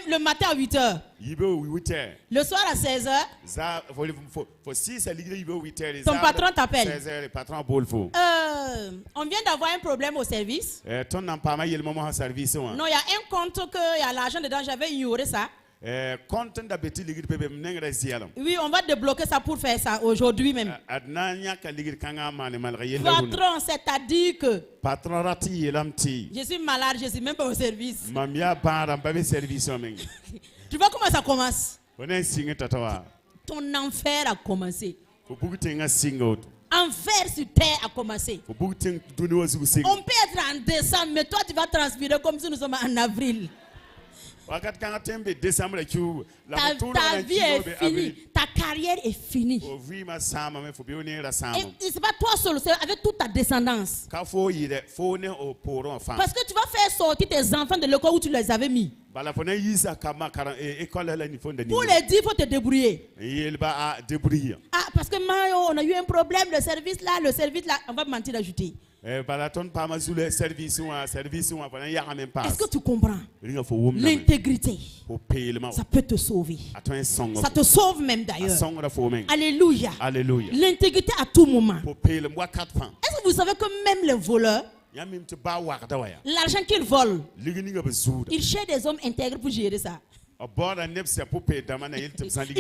le matin à 8h, le soir à 16h, ton patron t'appelle. On vient d'avoir un problème au service. Non, il y a un compte que il y a l'argent dedans, j'avais ignoré ça. Oui, on va débloquer ça pour faire ça aujourd'hui même. Patron, c'est-à-dire que je suis malade, je ne suis même pas au service. Tu vois comment ça commence? Ton enfer a commencé. Enfer sur terre a commencé. On peut être en décembre, mais toi tu vas transpirer comme si nous sommes en avril. Ta vie est finie. Ta carrière est finie. Et c'est pas toi seul, c'est avec toute ta descendance. Parce que tu vas faire sortir tes enfants de l'école où tu les avais mis. Pour les dire, il faut te débrouiller. Ah, parce que on a eu un problème, le service là, on va mentir d'ajouter. Est-ce que tu comprends? L'intégrité, ça peut te sauver. Ça te sauve même d'ailleurs. Alléluia. L'intégrité à tout moment. Est-ce que vous savez que même les voleurs, l'argent qu'ils volent, ils cherchent des hommes intègres pour gérer ça. Ils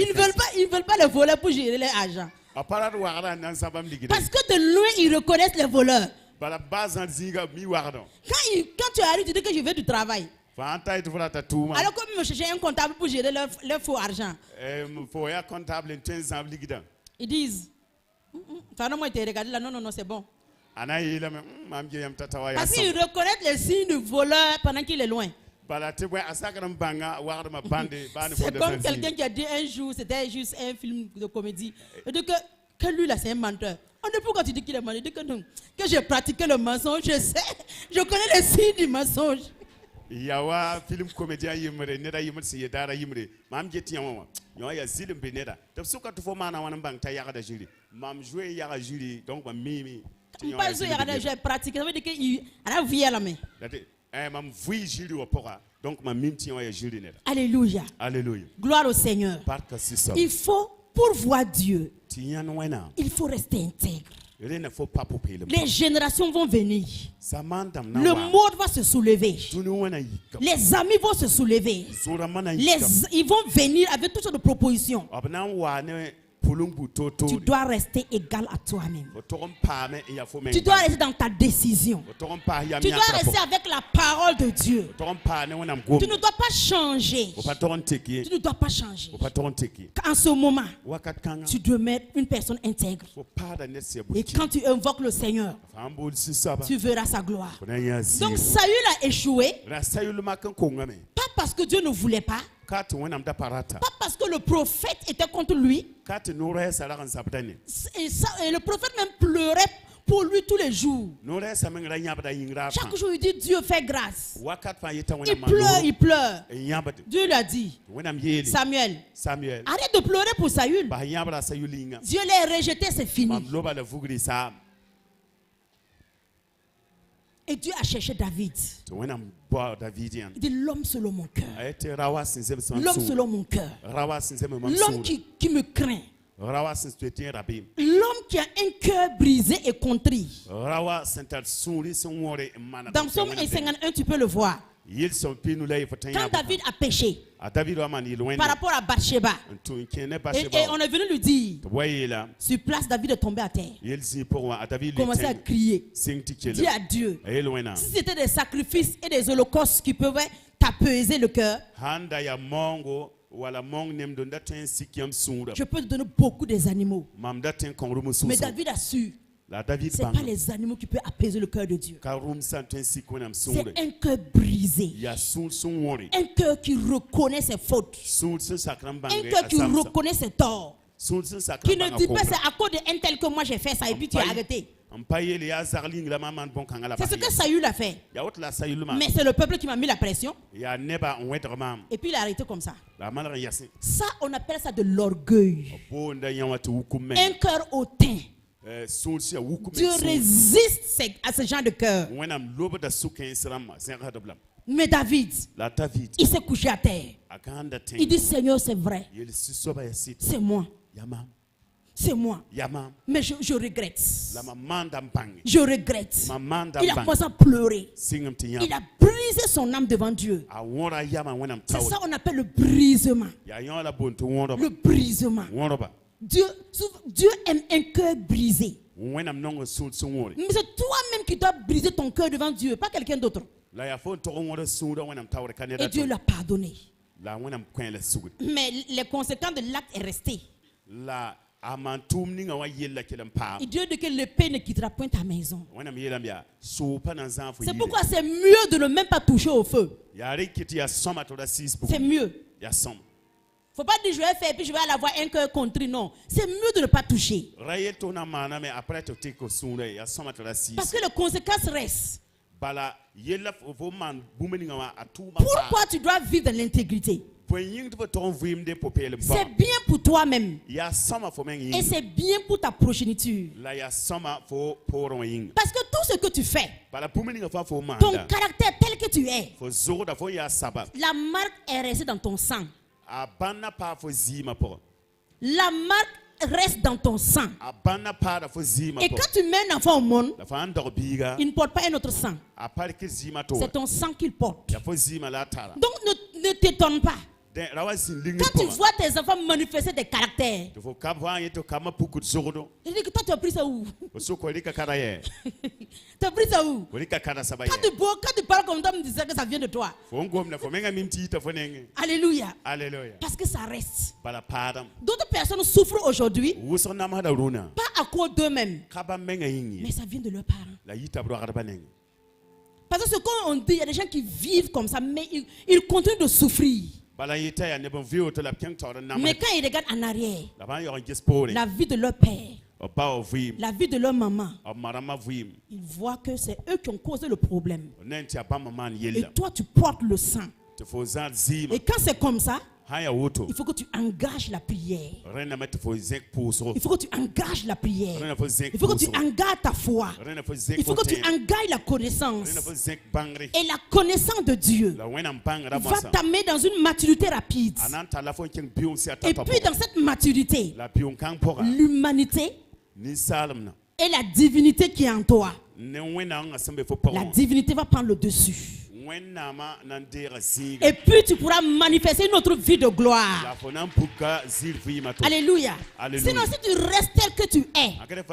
ne veulent pas les voler pour gérer l'argent. Parce que de loin, ils reconnaissent les voleurs. Quand tu arrives, tu dis que je veux du travail. Alors comme me chercher un comptable pour gérer leur faux argent. Ils disent, moi te regarder là, non, c'est bon. Parce qu'ils reconnaissent les signes du voleur pendant qu'il est loin. C'est comme quelqu'un qui a dit un jour, c'était juste un film de comédie. Il dit que lui là c'est un menteur. On ne peut pourquoi tu dis qu'il est menteur. Il dit que non, que j'ai pratiqué le mensonge, je sais, je connais les signes du mensonge. Yawa film comédien yimre neda yimre si yedara yimre mam jeti yamwa yo ya zilim be neda to suka to fo mana wan bang ta yaga da juri mam jouer yaga juri donc ba mimi pas jouer yaga da j'ai pratiqué ça veut dire que il a vu la main mam vui juri au pora donc mam mimi ti ya juri neda. Alléluia. Alléluia. Gloire au Seigneur. Il faut pour voir Dieu il faut rester intègre. Les générations vont venir. Le monde va se soulever. Les amis vont se soulever. Ils vont venir avec toutes sortes de propositions. Tu dois rester égal à toi-même. Tu dois rester dans ta décision. Tu dois rester avec la parole de Dieu. Tu ne dois pas changer. Tu ne dois pas changer. En ce moment, tu dois mettre une personne intègre. Et quand tu invoques le Seigneur, tu verras sa gloire. Donc Saül a échoué. Pas parce que Dieu ne voulait pas. Pas parce que le prophète était contre lui. Et le prophète même pleurait pour lui tous les jours. Chaque jour il dit Dieu fait grâce. Il pleure. Dieu lui a dit Samuel, arrête de pleurer pour Saül. Dieu l'a rejeté, c'est fini. Et Dieu a cherché David. Il dit l'homme selon mon cœur. L'homme selon mon cœur. L'homme qui me craint. L'homme qui a un cœur brisé et contrit. Dans Psaume 51, tu peux le voir. Quand David a péché par rapport à Bathsheba, et on est venu lui dire, sur place, David est tombé à terre. Commençait à crier. Dis à Dieu, si c'était des sacrifices et des holocaustes qui pouvaient t'apaiser le cœur, je peux te donner beaucoup des animaux. Mais David a su. Ce n'est pas les animaux qui peuvent apaiser le cœur de Dieu. C'est un cœur brisé. Un cœur qui reconnaît ses fautes. Un cœur qui reconnaît ses torts. Qui ne dit pas c'est à cause d'un tel que moi j'ai fait ça et puis tu as arrêté. C'est ce que Saül a fait. Mais c'est le peuple qui m'a mis la pression. Et puis il a arrêté comme ça. Ça, on appelle ça de l'orgueil. Un cœur hautain. Dieu résiste à ce genre de cœur. Mais David, il s'est couché à terre. Il dit Seigneur, c'est vrai. C'est moi. C'est moi. Mais je regrette. Je regrette. Il a commencé à pleurer. Il a brisé son âme devant Dieu. C'est ça qu'on appelle le brisement. Le brisement. Dieu aime un cœur brisé. Mais c'est toi-même qui dois briser ton cœur devant Dieu, pas quelqu'un d'autre. Et Dieu l'a pardonné. Mais les conséquences de l'acte est resté. Et Dieu dit que l'épée ne quittera point ta maison. C'est pourquoi c'est mieux de ne même pas toucher au feu. C'est mieux. Faut pas dire je vais faire et puis je vais aller avoir un cœur contrit. Non, c'est mieux de ne pas toucher. Parce que les conséquences restent. Pourquoi tu dois vivre dans l'intégrité? C'est bien pour toi-même. Et c'est bien pour ta progéniture. Parce que tout ce que tu fais, ton caractère tel que tu es, la marque est restée dans ton sang. La marque reste dans ton sang. Et quand tu mets un enfant au monde, il ne porte pas un autre sang. C'est ton sang qu'il porte. Donc ne t'étonne pas. Quand tu vois tes enfants manifester des caractères, il dit que toi tu as pris ça où? Tu as pris ça où? Quand tu parles comme toi, tu dis que ça vient de toi. Alléluia. Parce que ça reste. D'autres personnes souffrent aujourd'hui, pas à cause d'eux-mêmes, mais ça vient de leurs parents. Parce que ce qu'on dit, il y a des gens qui vivent comme ça, mais ils continuent de souffrir. Mais quand ils regardent en arrière, la vie de leur père, la vie de leur maman, ils voient que c'est eux qui ont causé le problème. Et toi, tu portes le sang. Et quand c'est comme ça, il faut que tu engages la prière. Il faut que tu engages la prière. Il faut que tu engages ta foi. Il faut que tu engages la connaissance. Et la connaissance de Dieu va t'amener dans une maturité rapide. Et puis dans cette maturité, l'humanité et la divinité qui est en toi, la divinité va prendre le dessus. Et puis tu pourras manifester une autre vie de gloire. Alléluia. Sinon, si tu restes tel que tu es, avec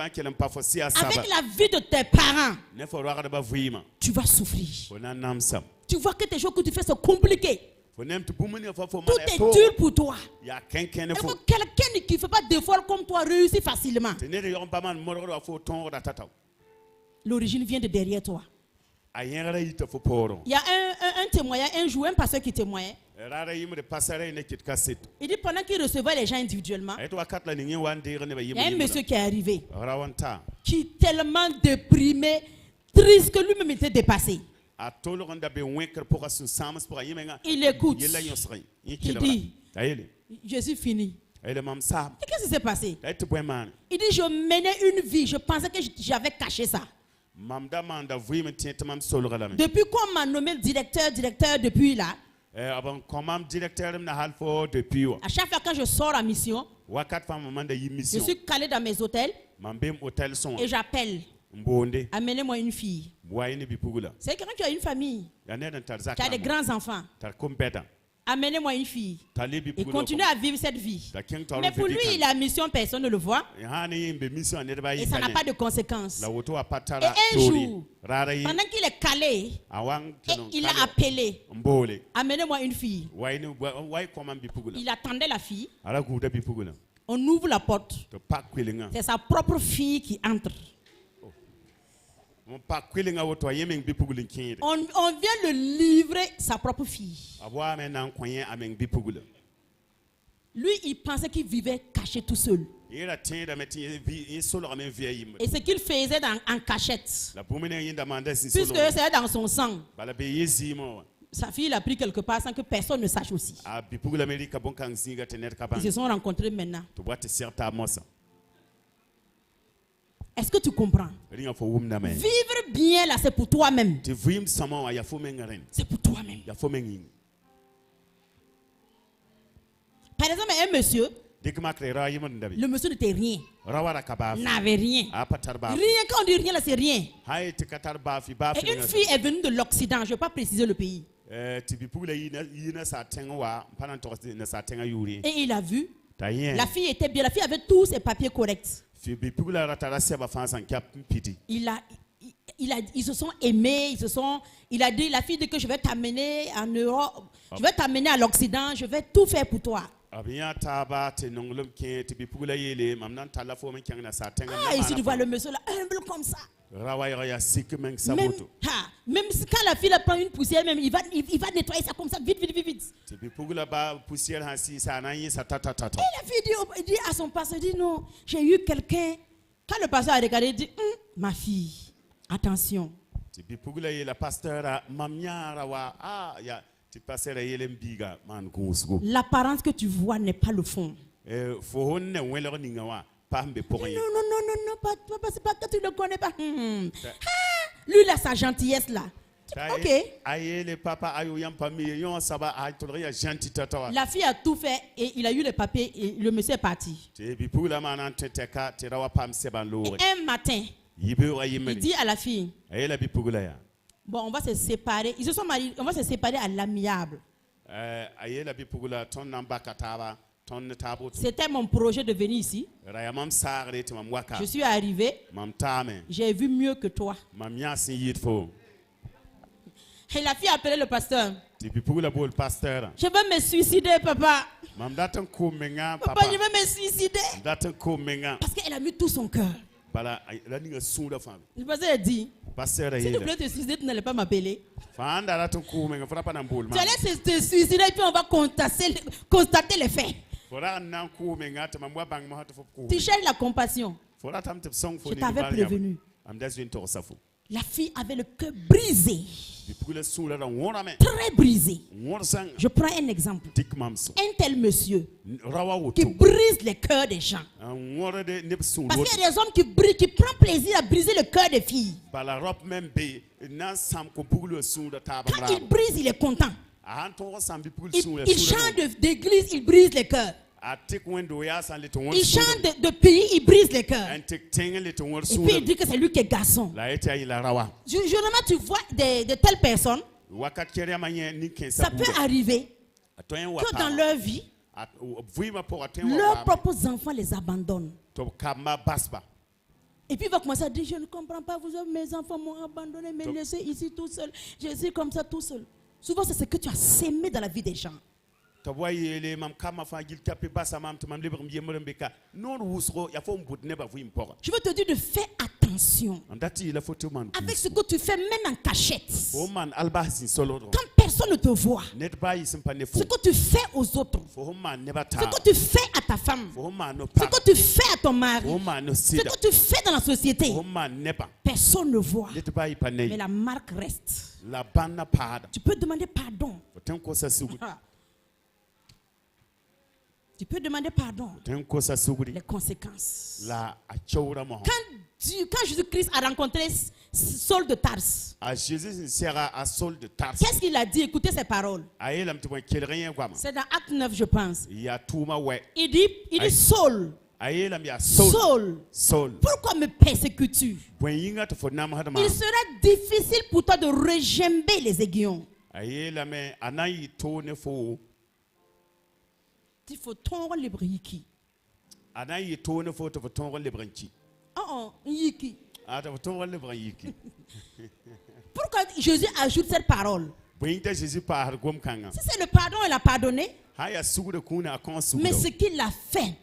la vie de tes parents, tu vas souffrir. Tu vois que tes choses que tu fais sont compliquées. Tout est dur pour toi. Il faut quelqu'un qui ne fait pas d'efforts comme toi réussit facilement. L'origine vient de derrière toi. Il y a un témoignage, un jour, un pasteur qui témoignait. Il dit pendant qu'il recevait les gens individuellement, il y a un monsieur qui est arrivé, qui est tellement déprimé, triste que lui-même était dépassé. Il écoute. Il dit, je suis fini. Et qu'est-ce qui s'est passé? Il dit, je menais une vie, je pensais que j'avais caché ça. Depuis qu'on m'a nommé directeur depuis là, à chaque fois que je sors en mission, je suis calé dans mes hôtels et j'appelle. Amenez-moi une fille. C'est quelqu'un qui a une famille, qui a des grands enfants. Amenez-moi une fille. Et continue à vivre cette vie. Mais pour lui, il a mission, personne ne le voit. Et ça n'a pas de conséquences. Et un jour, pendant qu'il est calé, il a appelé. Amenez-moi une fille. Il attendait la fille. On ouvre la porte. C'est sa propre fille qui entre. On vient de livrer sa propre fille. Lui, il pensait qu'il vivait caché tout seul. Et ce qu'il faisait en cachette, puisque c'est dans son sang, sa fille l'a pris quelque part sans que personne ne sache aussi. Ils se sont rencontrés maintenant. Est-ce que tu comprends? Vivre bien là, c'est pour toi-même. C'est pour toi-même. Par exemple, un monsieur, le monsieur n'était rien. N'avait rien. Rien, quand on dit rien là, c'est rien. Et une fille est venue de l'Occident, je ne vais pas préciser le pays. Et il a vu. La fille était bien, la fille avait tous ses papiers corrects. Ils se sont aimés, il a dit, la fille dit que je vais t'amener en Europe, je vais t'amener à l'Occident, je vais tout faire pour toi. Ah, ici tu vois le monsieur là, humble comme ça. Même quand la fille prend une poussière, même, il va nettoyer ça comme ça, vite. Et la fille dit à son pasteur, dit non, j'ai eu quelqu'un. Quand le pasteur a regardé, il dit, ma fille, attention. L'apparence que tu vois n'est pas le fond. Non, c'est pas que tu ne le connais pas. Lui, il a sa gentillesse là. Ok. La fille a tout fait et il a eu les papiers et le monsieur est parti. Et un matin, il dit à la fille, bon, on va se séparer. Ils se sont mariés, on va se séparer à l'amiable. C'était mon projet de venir ici. Je suis arrivé. J'ai vu mieux que toi. Et la fille a appelé le pasteur. Je veux me suicider, papa. Papa, je veux me suicider. Parce qu'elle a mis tout son cœur. Le pasteur a dit, s'il te plaît, te suicider, tu n'allais pas m'appeler. Tu allais te suicider et puis on va constater les faits. Tu cherches la compassion. Je t'avais prévenu. La fille avait le cœur brisé. Très brisé. Je prends un exemple. Un tel monsieur qui brise le cœur des gens. Parce qu'il y a des hommes qui prennent plaisir à briser le cœur des filles. Quand il brise, il est content. Il chante d'église, il brise le cœur. Il chante de pays, il brise les cœurs. Et puis il dit que c'est lui qui est garçon. Généralement, tu vois de telles personnes, ça peut arriver que dans leur vie, leurs propres enfants les abandonnent. Et puis il va commencer à dire, je ne comprends pas, mes enfants m'ont abandonné, me laissé ici tout seul. Je suis comme ça tout seul. Souvent, c'est ce que tu as sémé dans la vie des gens. Je veux te dire de faire attention avec ce que tu fais, même en cachette. Quand personne ne te voit, ce que tu fais aux autres, ce que tu fais à ta femme, ce que tu fais à ton mari, ce que tu fais dans la société, personne ne voit. Mais la marque reste. Tu peux demander pardon. Tu peux demander pardon. Les conséquences. Quand Jésus-Christ a rencontré Saul de Tarse, qu'est-ce qu'il a dit? Écoutez ces paroles. C'est dans Acte 9, je pense. Il dit Saul, Saul, pourquoi me persécutes-tu? Il sera difficile pour toi de regimber les aiguillons. Il faut tondre les briquets. Pourquoi Jésus ajoute cette parole? Si c'est le pardon, il a pardonné. Mais ce qu'il a fait,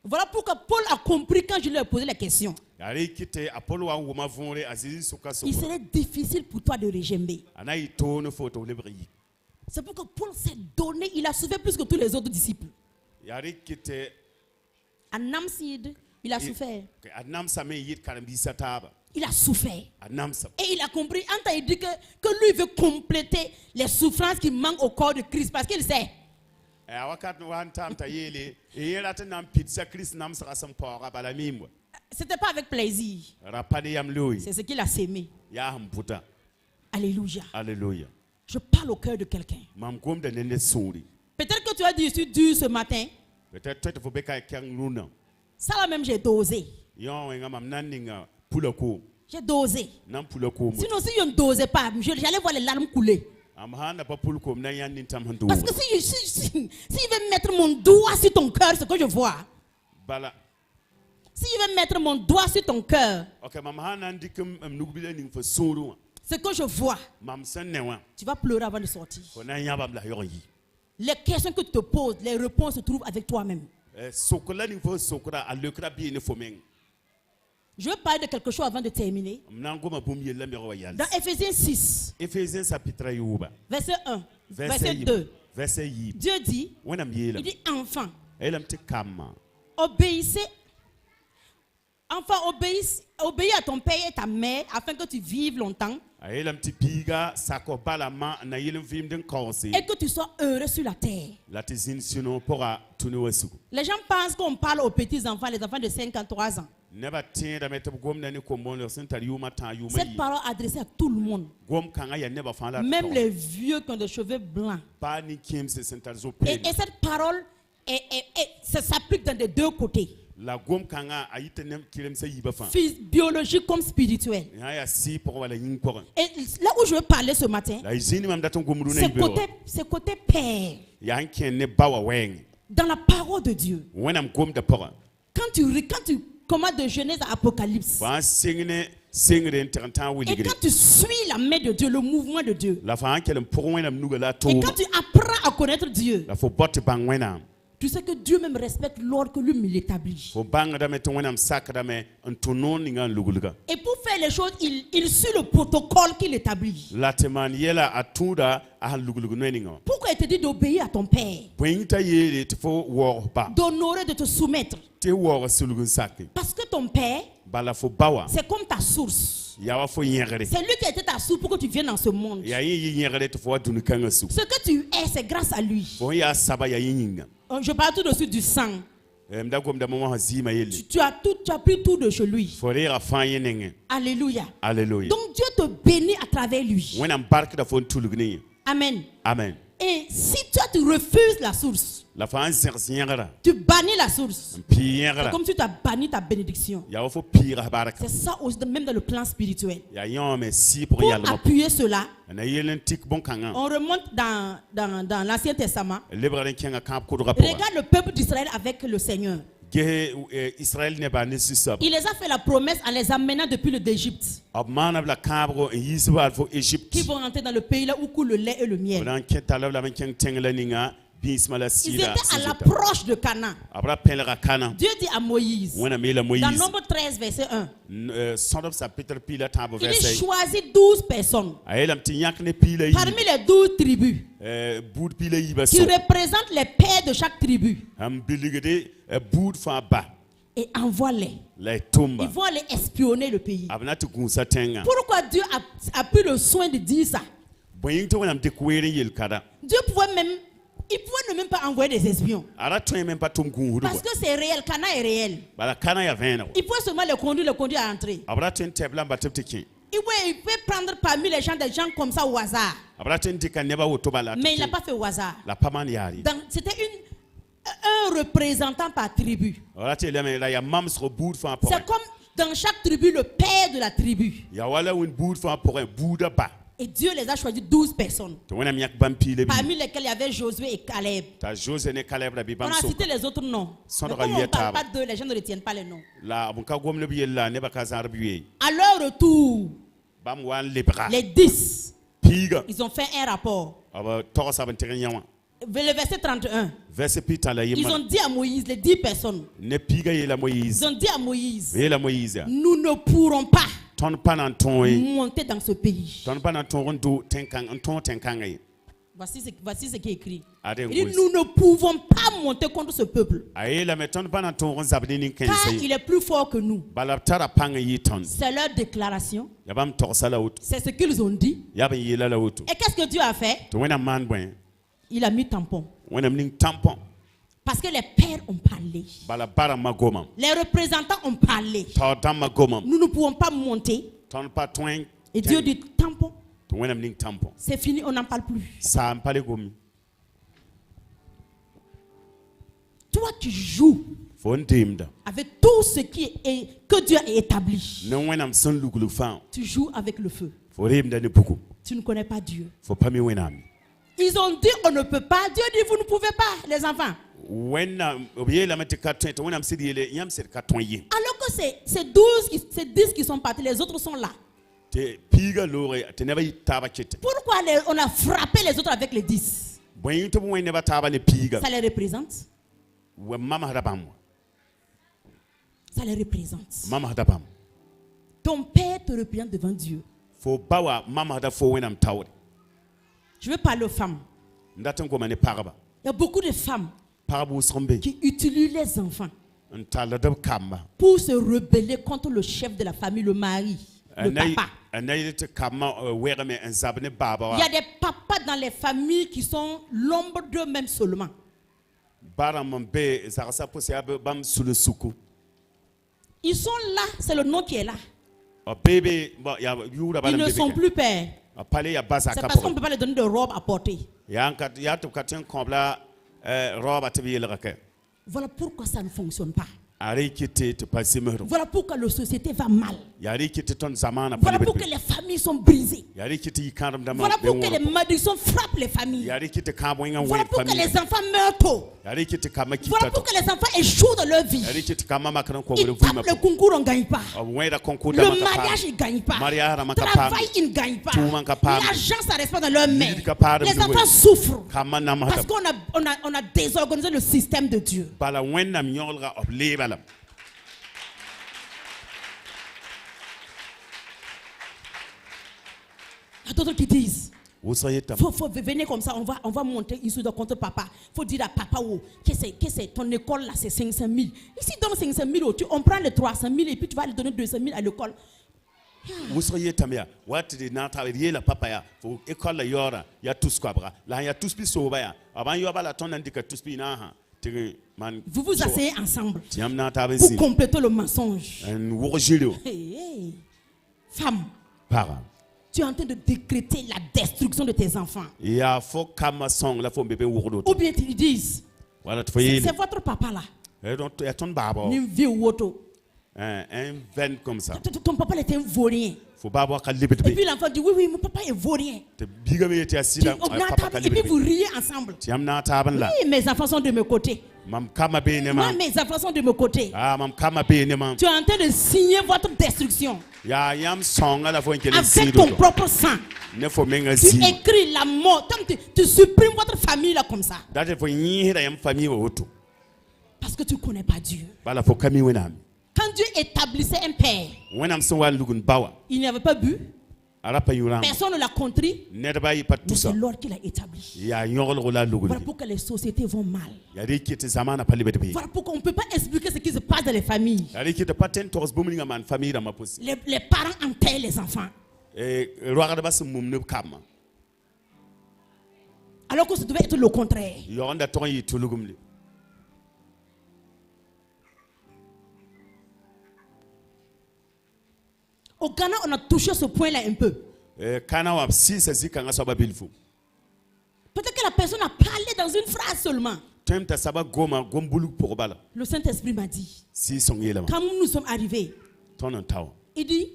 voilà pourquoi Paul a compris quand je lui ai posé la question. Il serait difficile pour toi de regimber. C'est pourquoi Paul s'est donné, il a souffert plus que tous les autres disciples. À Namsid, il a souffert. Il a souffert. Et il a compris. Il dit que lui veut compléter les souffrances qui manquent au corps de Christ. Parce qu'il sait. C'était pas avec plaisir. C'est ce qu'il a sémé. Alléluia. Alléluia. Je parle au cœur de quelqu'un. Peut-être que tu as dit, je suis dur ce matin. Ça là même j'ai dosé. J'ai dosé. Sinon si je ne dosais pas, j'allais voir les larmes couler. Parce que si il veut mettre mon doigt sur ton cœur, ce que je vois. Si il veut mettre mon doigt sur ton cœur, ce que je vois, tu vas pleurer avant de sortir. Les questions que tu te poses, les réponses se trouvent avec toi-même. Je veux parler de quelque chose avant de terminer. Dans Ephésiens 6, verset 1, verset 2, Dieu dit, il dit enfant, obéissez. Enfin, obéis à ton père et ta mère afin que tu vives longtemps et que tu sois heureux sur la terre. Les gens pensent qu'on parle aux petits enfants, les enfants de 53 ans. Cette parole est adressée à tout le monde. Même les vieux qui ont des cheveux blancs. Et cette parole ça s'applique dans les deux côtés. Biologique comme spirituel. Et là où je veux parler ce matin, c'est côté père. Dans la parole de Dieu. Quand tu commences de Genèse à Apocalypse, Et quand tu suis la main de Dieu, le mouvement de Dieu, et quand tu apprends à connaître Dieu, tu sais que Dieu même respecte l'ordre que lui il établit. Et pour faire les choses, il suit le protocole qu'il établit. Pourquoi il te dit d'obéir à ton père, d'honorer, de te soumettre? Parce que ton père, c'est comme ta source. C'est lui qui a été ta source pour que tu viennes dans ce monde. Ce que tu es, c'est grâce à lui. Je parle tout de suite du sang. Tu as pris tout de chez lui. Alléluia. Donc Dieu te bénit à travers lui. Amen. Amen. Et si toi tu refuses la source, tu bannis la source, c'est comme si tu as banni ta bénédiction. C'est ça aussi, même dans le plan spirituel. Pour appuyer cela, on remonte dans l'Ancien Testament. Regarde le peuple d'Israël avec le Seigneur. Il les a fait la promesse en les amenant depuis l'Égypte, qui vont rentrer dans le pays là où coule le lait et le miel. Ils étaient à l'approche de Canaan. Dieu dit à Moïse, dans Nombre 13, verset 1, il choisit 12 personnes parmi les 12 tribus qui représentent les pères de chaque tribu. Et envoie-les. Ils vont aller espionner le pays. Pourquoi Dieu a pris le soin de dire ça? Dieu pouvait même... Il pouvait même pas envoyer des espions. Parce que c'est réel, Canaan est réel. Il pouvait seulement les conduire à entrer. Il peut prendre parmi les gens des gens comme ça au hasard. Mais il n'a pas fait au hasard. C'était un représentant par tribu. C'est comme dans chaque tribu, le père de la tribu. Et Dieu les a choisi 12 personnes. Parmi lesquelles il y avait Josué et Caleb. On a cité les autres noms. Mais comme on ne parle pas d'eux, les gens ne retiennent pas les noms. À leur retour, les 10, ils ont fait un rapport. Le verset 31. Ils ont dit à Moïse, les 10 personnes. Ils ont dit à Moïse, nous ne pourrons pas monter dans ce pays. Voici ce qui est écrit. Il dit, nous ne pouvons pas monter contre ce peuple, car il est plus fort que nous. C'est leur déclaration. C'est ce qu'ils ont dit. Et qu'est-ce que Dieu a fait? Il a mis tampon. Parce que les pères ont parlé. Les représentants ont parlé. Nous ne pouvons pas monter. Et Dieu dit tampon. C'est fini, on n'en parle plus. Toi, tu joues avec tout ce que Dieu a établi. Tu joues avec le feu. Tu ne connais pas Dieu. Ils ont dit on ne peut pas. Dieu dit vous ne pouvez pas, les enfants. Alors que c'est 10 qui sont partis, les autres sont là. Pourquoi on a frappé les autres avec les 10? Ça les représente. Ça les représente. Ton père te représente devant Dieu. Je veux parler aux femmes. Il y a beaucoup de femmes qui utilisent les enfants pour se rebeller contre le chef de la famille, le mari, le papa. Il y a des papas dans les familles qui sont l'ombre d'eux-mêmes seulement. Ils sont là, c'est le nom qui est là. Ils ne sont plus pères. C'est parce qu'on ne peut pas leur donner de robe à porter. Voilà pourquoi ça ne fonctionne pas. Voilà pourquoi la société va mal. Voilà pourquoi les familles sont brisées. Voilà pourquoi les malédictions frappent les familles. Voilà pourquoi les enfants meurent tôt. Voilà pourquoi les enfants échouent dans leur vie. Ils tapent le concours, on ne gagne pas. Le mariage, ils ne gagnent pas. Le travail, ils ne gagnent pas. L'argent, ça reste pas dans leurs mains. Les enfants souffrent parce qu'on a désorganisé le système de Dieu. Il y a d'autres qui disent, faut venir comme ça, on va monter ici contre papa. Il faut dire à papa que c'est ton école là, c'est 500 000. Ici, donne 500 000, on prend les 300 000 et puis tu vas lui donner 200 000 à l'école. Vous vous asseyez ensemble pour compléter le mensonge. Femme, tu es en train de décréter la destruction de tes enfants. Ou bien ils disent, c'est votre papa là. Une vie ou autre. Ton papa était un vaurien. Et puis l'enfant dit, oui, mon papa est vaurien. Et puis vous riez ensemble. Oui, mes enfants sont de mes côtés. Moi, mes enfants sont de mes côtés. Tu es en train de signer votre destruction. Avec ton propre sang. Tu écris la mort. Tu supprimes votre famille là comme ça. Parce que tu ne connais pas Dieu. Quand Dieu établissait un père, il n'avait pas bu. Personne ne l'a contrit. Mais c'est l'ordre qu'il a établi. Voilà pourquoi les sociétés vont mal. Voilà pourquoi on ne peut pas expliquer ce qui se passe dans les familles. Les parents enterrent les enfants. Alors que ça devait être le contraire. Au Ghana, on a touché ce point-là un peu. Peut-être que la personne a parlé dans une phrase seulement. Le Saint-Esprit m'a dit, quand nous sommes arrivés, il dit,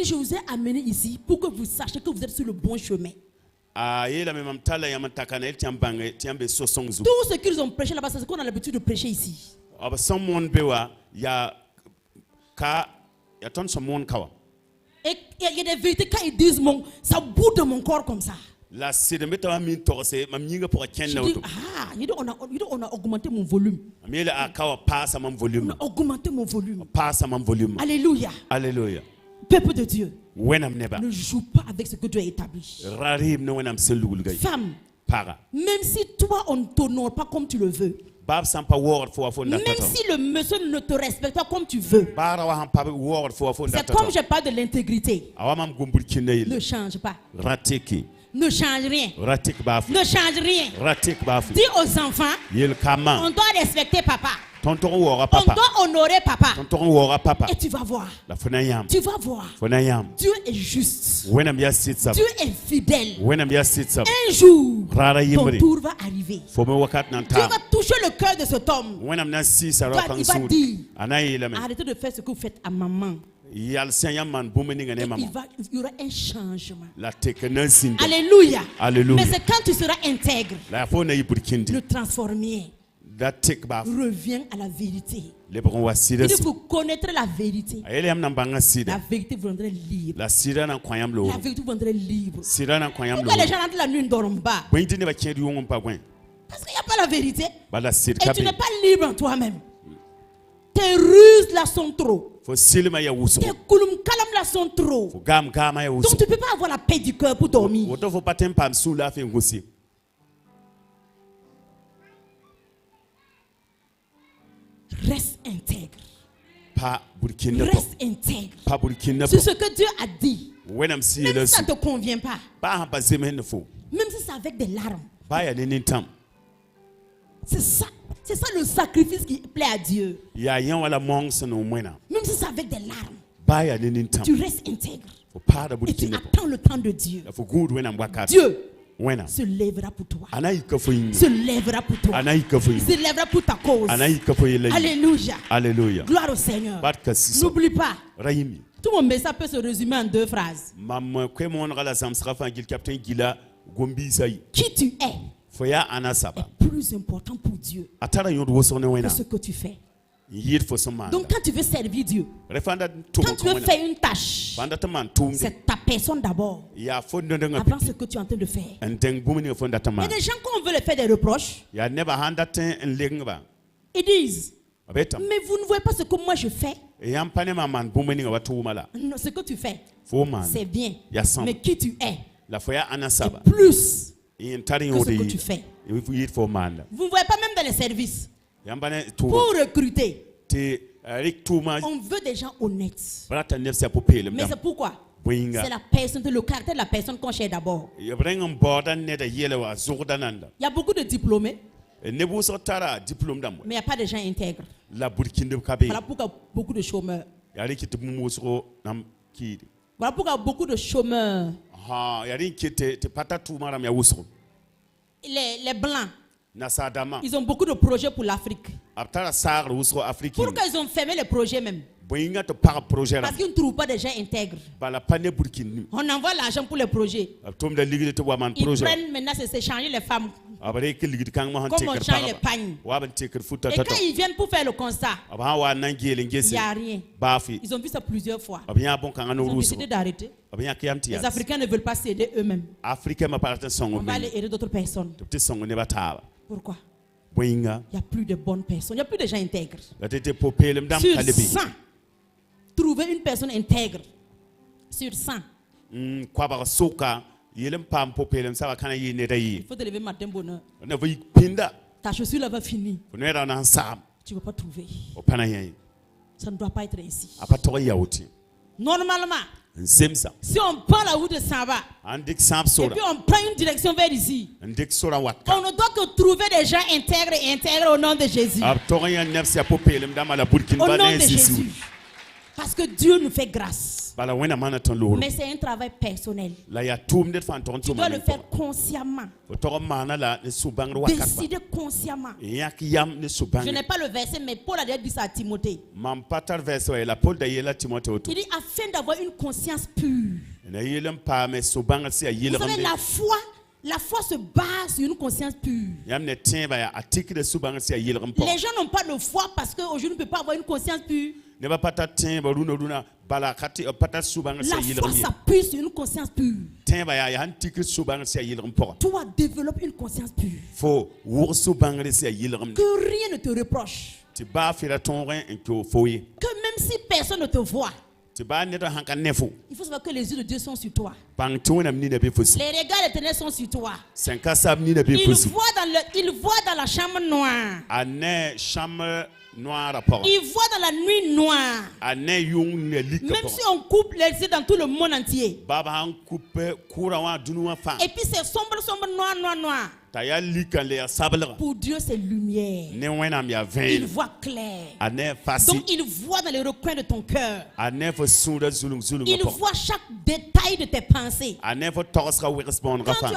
je vous ai amené ici pour que vous sachiez que vous êtes sur le bon chemin. Tout ce qu'ils ont prêché là-bas, c'est ce qu'on a l'habitude de prêcher ici. Et il y a des vérités quand ils disent ça bout de mon corps comme ça. Je dis, on a augmenté mon volume. On a augmenté mon volume. Alléluia. Alléluia. Peuple de Dieu, ne joue pas avec ce que Dieu a établi. Femme, même si toi on ne t'honore pas comme tu le veux, même si le monsieur ne te respecte pas comme tu veux, c'est comme je parle de l'intégrité. Ne change pas. Ne change rien. Ne change rien. Dis aux enfants, on doit respecter papa. On doit honorer papa. Et tu vas voir. Tu vas voir. Dieu est juste. Dieu est fidèle. Un jour, ton tour va arriver. Dieu va toucher le cœur de cet homme. Il va dire, arrêtez de faire ce que vous faites à maman. Il y aura un changement. Alléluia. Mais c'est quand tu seras intègre, le transformer. Reviens à la vérité. Il faut connaître la vérité. La vérité vous rendrait libre. La vérité vous rendrait libre. Pourquoi les gens rentrent la nuit ne dorment pas? Parce qu'il n'y a pas la vérité. Et tu n'es pas libre en toi-même. Tes ruses là sont trop. Tes kalam là sont trop. Donc tu ne peux pas avoir la paix du cœur pour dormir. Reste intègre. Reste intègre. C'est ce que Dieu a dit. Même si ça ne te convient pas. Même si c'est avec des larmes. C'est ça le sacrifice qui plaît à Dieu. Même si c'est avec des larmes. Tu restes intègre. Et tu attends le temps de Dieu. Dieu, se lèvera pour toi. Se lèvera pour toi. Se lèvera pour ta cause. Alléluia. Alléluia. Gloire au Seigneur. N'oublie pas. Tout mon message peut se résumer en 2 phrases. Qui tu es est plus important pour Dieu que ce que tu fais. Donc quand tu veux servir Dieu, quand tu veux faire une tâche, c'est ta personne d'abord. Apprends ce que tu es en train de faire. Il y a des gens, quand on veut leur faire des reproches, ils disent, mais vous ne voyez pas ce que moi je fais. Non, ce que tu fais, c'est bien. Mais qui tu es est plus que ce que tu fais. Vous ne voyez pas même dans les services. Pour recruter, on veut des gens honnêtes. Mais c'est pourquoi? C'est la personne, le caractère de la personne qu'on cherche d'abord. Il y a beaucoup de diplômés, mais il n'y a pas de gens intègres. Voilà pourquoi beaucoup de chômeurs. Voilà pourquoi beaucoup de chômeurs. Les blancs, ils ont beaucoup de projets pour l'Afrique. Pourquoi ils ont fermé les projets même? Parce qu'ils ne trouvent pas des gens intègres. On envoie l'argent pour les projets. Ils prennent maintenant, c'est changer les femmes. Comme on change les pagnes. Et quand ils viennent pour faire le constat, il n'y a rien. Ils ont vu ça plusieurs fois. Ils ont décidé d'arrêter. Les Africains ne veulent pas s'aider eux-mêmes. On va aller aider d'autres personnes. Pourquoi? Il n'y a plus de bonnes personnes. Il n'y a plus de gens intègres. Sur 100, trouver une personne intègre. Sur 100. Il faut te lever matin bonheur. Ta chaussure là va finir. Tu ne vas pas trouver. Ça ne doit pas être ainsi. Normalement, si on prend la route de Samba et puis on prend une direction vers ici, on ne doit que trouver des gens intègres et intègres au nom de Jésus. Au nom de Jésus. Parce que Dieu nous fait grâce. Mais c'est un travail personnel. Tu dois le faire consciemment. Décider consciemment. Je n'ai pas le verset, mais Paul a dit ça à Timothée. Il dit afin d'avoir une conscience pure. Vous savez, la foi se base sur une conscience pure. Les gens n'ont pas de foi parce qu'aujourd'hui on ne peut pas avoir une conscience pure. La foi s'appuie sur une conscience pure. Toi, développe une conscience pure. Que rien ne te reproche. Que même si personne ne te voit, il faut savoir que les yeux de Dieu sont sur toi. Les regards de l'Éternel sont sur toi. Il voit dans la chambre noire. Il voit dans la nuit noire. Même si on coupe les yeux dans tout le monde entier. Et puis c'est sombre, noir. Pour Dieu, c'est lumière. Il voit clair. Donc il voit dans les recoins de ton cœur. Il voit chaque détail de tes pensées. Quand tu es en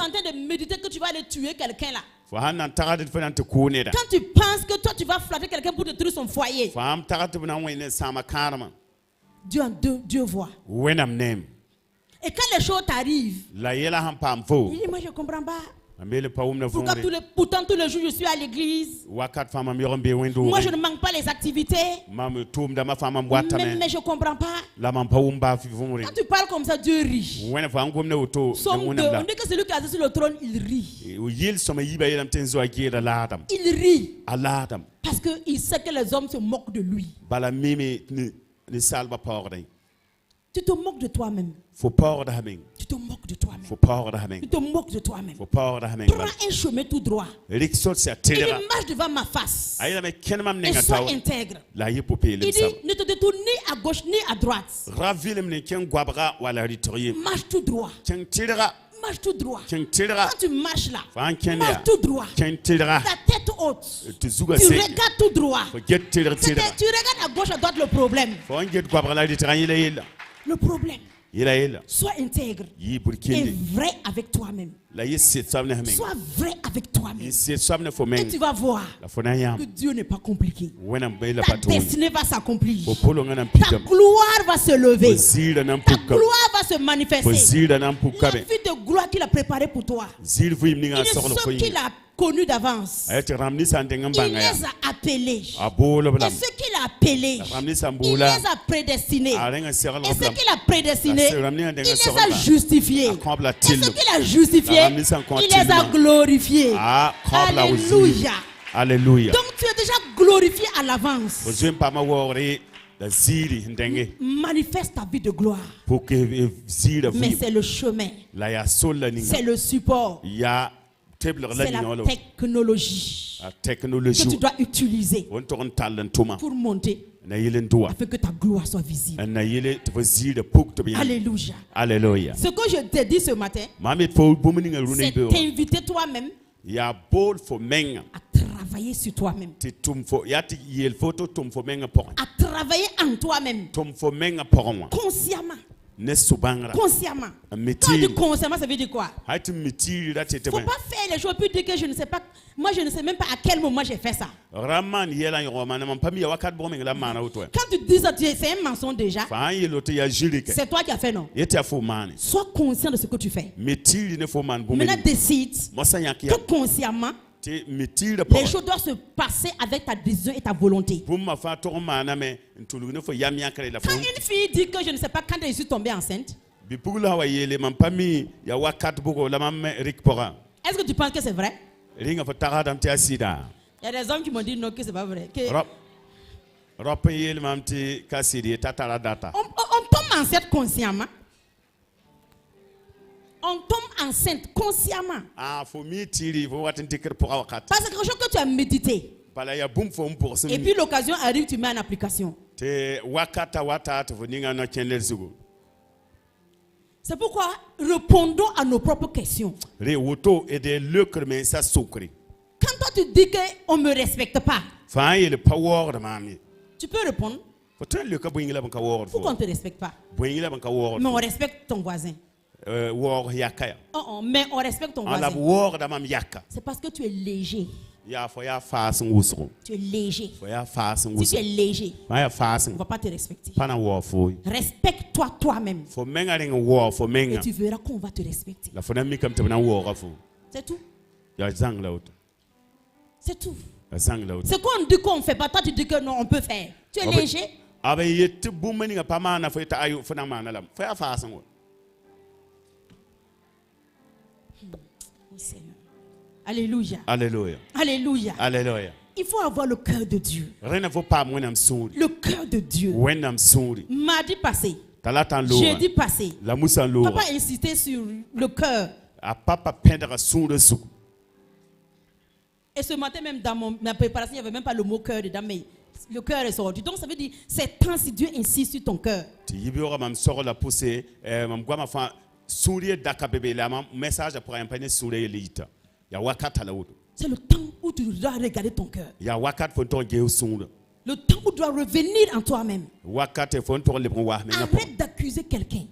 train de méditer que tu vas aller tuer quelqu'un là, quand tu penses que toi tu vas flatter quelqu'un pour détruire son foyer, Dieu voit. Et quand les choses t'arrivent, il dit moi je ne comprends pas. Pourtant tous les jours je suis à l'église. Moi je ne manque pas les activités. Mais je ne comprends pas. Quand tu parles comme ça, Dieu rit. Somme 2, on dit que celui qui est sur le trône, il rit. Il rit. Parce qu'il sait que les hommes se moquent de lui. Tu te moques de toi-même. Tu te moques de toi-même. Tu te moques de toi-même. Prends un chemin tout droit. Il dit marche devant ma face. Et sois intègre. Il dit ne te détourne ni à gauche ni à droite. Marche tout droit. Marche tout droit. Quand tu marches là, marche tout droit. Ta tête haute. Tu regardes tout droit. Tu regardes à gauche, à droite le problème. Le problème. Sois intègre et vrai avec toi-même. Sois vrai avec toi-même. Et tu vas voir que Dieu n'est pas compliqué. Ta destinée va s'accomplir. Ta gloire va se lever. Ta gloire va se manifester. La vie de gloire qu'il a préparée pour toi. Il est ceux qu'il a connus d'avance. Il les a appelés. Et ceux qu'il a appelés, il les a prédestinés. Et ceux qu'il a prédestinés, il les a justifiés. Et ceux qu'il a justifiés, il les a glorifiés. Alléluia. Alléluia. Donc tu es déjà glorifié à l'avance. Manifeste ta vie de gloire. Mais c'est le chemin. C'est le support. C'est la technologie que tu dois utiliser pour monter afin que ta gloire soit visible. Alléluia. Alléluia. Ce que je t'ai dit ce matin, c'est t'inviter toi-même à travailler sur toi-même, à travailler en toi-même, consciemment. Consciemment. Quand on dit consciemment, ça veut dire quoi? Il ne faut pas faire les choses puis dire que je ne sais pas. Moi, je ne sais même pas à quel moment j'ai fait ça. Quand tu dis ça, c'est un mensonge déjà. C'est toi qui as fait, non? Sois conscient de ce que tu fais. Maintenant, décide que consciemment, les choses doivent se passer avec ta décision et ta volonté. Quand une fille dit que je ne sais pas quand je suis tombée enceinte, est-ce que tu penses que c'est vrai? Il y a des hommes qui m'ont dit non, que c'est pas vrai. On tombe enceinte consciemment. On tombe enceinte consciemment. Parce que quelque chose que tu as médité. Et puis l'occasion arrive, tu mets en application. C'est pourquoi répondons à nos propres questions. Quand toi tu dis qu'on ne me respecte pas, tu peux répondre. Pourquoi on ne te respecte pas? Mais on respecte ton voisin. Mais on respecte ton voisin. C'est parce que tu es léger. Tu es léger. Si tu es léger, on ne va pas te respecter. Respecte-toi toi-même. Et tu verras qu'on va te respecter. C'est tout. C'est tout. C'est quoi on dit qu'on ne fait pas? Toi tu dis que non, on peut faire. Tu es léger. Seigneur. Alléluia. Alléluia. Alléluia. Alléluia. Il faut avoir le cœur de Dieu. Le cœur de Dieu. Mardi passé, jeudi passé, papa a insisté sur le cœur. Et ce matin même dans ma préparation, il n'y avait même pas le mot cœur dedans, mais le cœur est sorti. Donc ça veut dire, c'est tant si Dieu insiste sur ton cœur. C'est le temps où tu dois regarder ton cœur. Le temps où tu dois revenir en toi-même. Arrête d'accuser quelqu'un.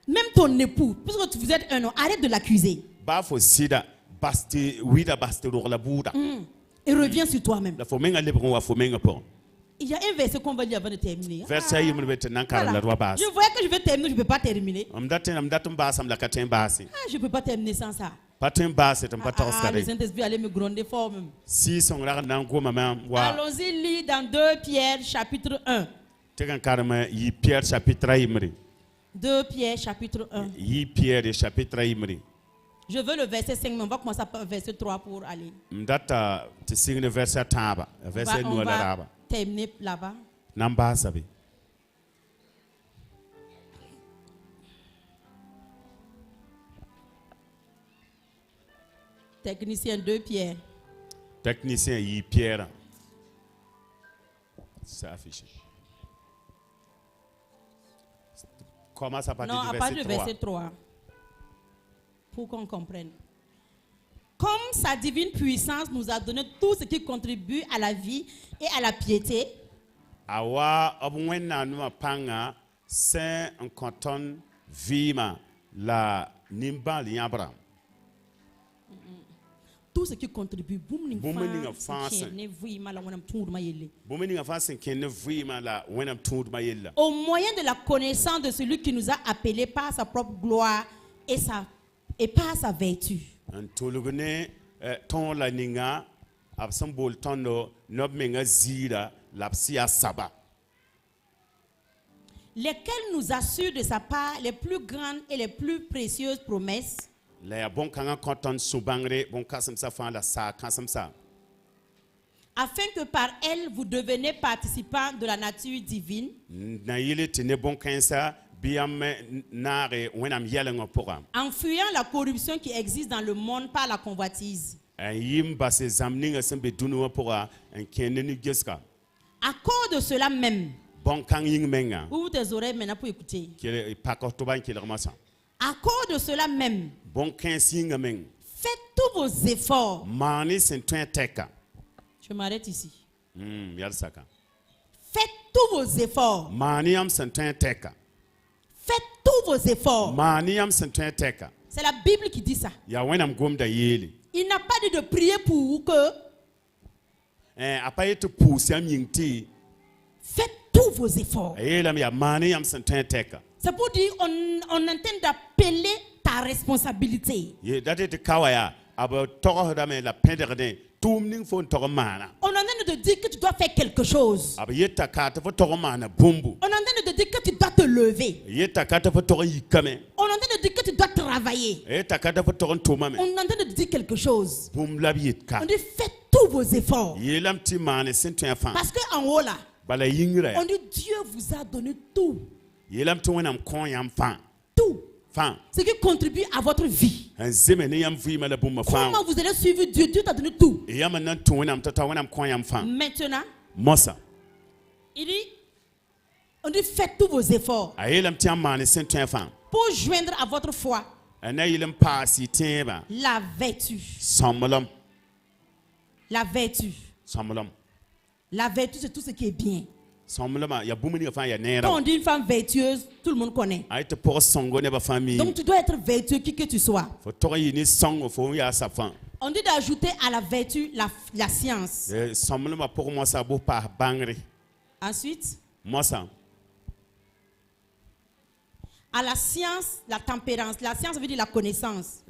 Même ton époux, puisque vous êtes un homme, arrête de l'accuser. Et reviens sur toi-même. Il y a un verset qu'on va lire avant de terminer. Voilà. Je voyais que je vais terminer, je ne peux pas terminer. Je ne peux pas terminer sans ça. Le Saint-Esprit allait me gronder fort même. Allons-y, lire dans 2 Pierre chapitre 1. 2 Pierre chapitre 1. Je veux le verset 5, mais on va commencer par le verset 3 pour aller. On va terminer là-bas. Technicien 2 Pierre. Technicien Pierre. C'est affiché. Commence à partir du verset 3. Verset 3. Pour qu'on comprenne. Comme sa divine puissance nous a donné tout ce qui contribue à la vie et à la piété, awa abwenna numa panga saint un canton vima la nimbal yabra. Tout ce qui contribue au moyen de la connaissance de celui qui nous a appelés par sa propre gloire et par sa vertu. Lesquels nous assurent de sa part les plus grandes et les plus précieuses promesses. Afin que par elle vous deveniez participants de la nature divine. En fuyant la corruption qui existe dans le monde par la convoitise. À cause de cela même. Ouvre tes oreilles maintenant pour écouter. À cause de cela même, faites tous vos efforts. Je m'arrête ici. Faites tous vos efforts. Faites tous vos efforts. C'est la Bible qui dit ça. Il n'a pas dit de prier pour que. Faites tous vos efforts. C'est pour dire on intente d'appeler ta responsabilité. On entend de dire que tu dois faire quelque chose. On entend de dire que tu dois te lever. On entend de dire que tu dois travailler. On entend de dire quelque chose. On dit faites tous vos efforts. Parce qu'en haut là, on dit Dieu vous a donné tout. Tout. Ce qui contribue à votre vie. Comment vous allez suivre Dieu? Dieu t'a donné tout. Maintenant, il dit, on dit faites tous vos efforts pour joindre à votre foi la vertu. La vertu. La vertu, c'est tout ce qui est bien. Quand on dit une femme vertueuse, tout le monde connaît. Donc tu dois être vertueux qui que tu sois. On dit d'ajouter à la vertu la science. Ensuite, à la science, la tempérance. La science veut dire la connaissance.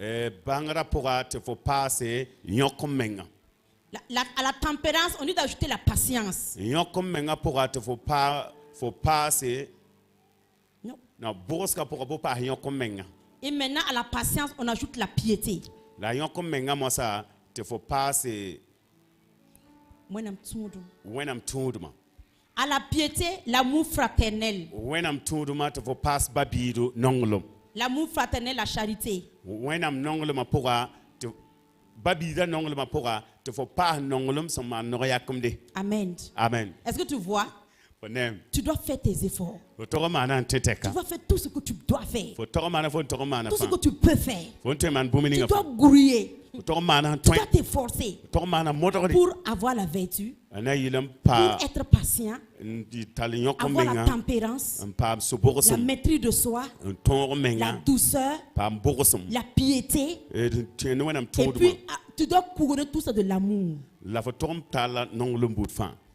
À la tempérance, on dit d'ajouter la patience. Non. Et maintenant, à la patience, on ajoute la piété. À la piété, l'amour fraternel. L'amour fraternel, la charité. Amen. Amen. Est-ce que tu vois? Tu dois faire tes efforts. Tu dois faire tout ce que tu dois faire. Tout ce que tu peux faire. Tu dois grouiller. Tu dois t'efforcer pour avoir la vertu, pour être patient, avoir la tempérance, la maîtrise de soi, la douceur, la piété. Et puis, tu dois couronner tout ça de l'amour.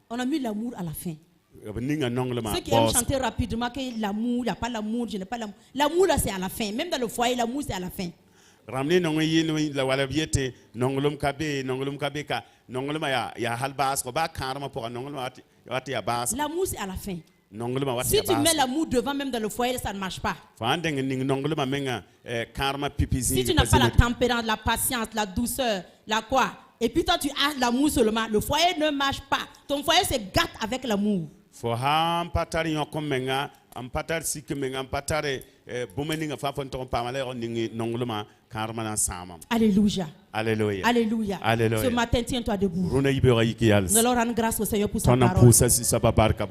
On a mis l'amour à la fin. Ceux qui aiment chanter rapidement que l'amour, il n'y a pas l'amour, je n'ai pas l'amour. L'amour là c'est à la fin. Même dans le foyer, l'amour c'est à la fin. L'amour c'est à la fin. Si tu mets l'amour devant, même dans le foyer, ça ne marche pas. Si tu n'as pas la tempérance, la patience, la douceur, la quoi, et puis toi tu as l'amour seulement, le foyer ne marche pas. Ton foyer se gâte avec l'amour. Alléluia. Alléluia. Alléluia. Alléluia. Ce matin, tiens-toi debout. Nous allons rendre grâce au Seigneur pour sa parole.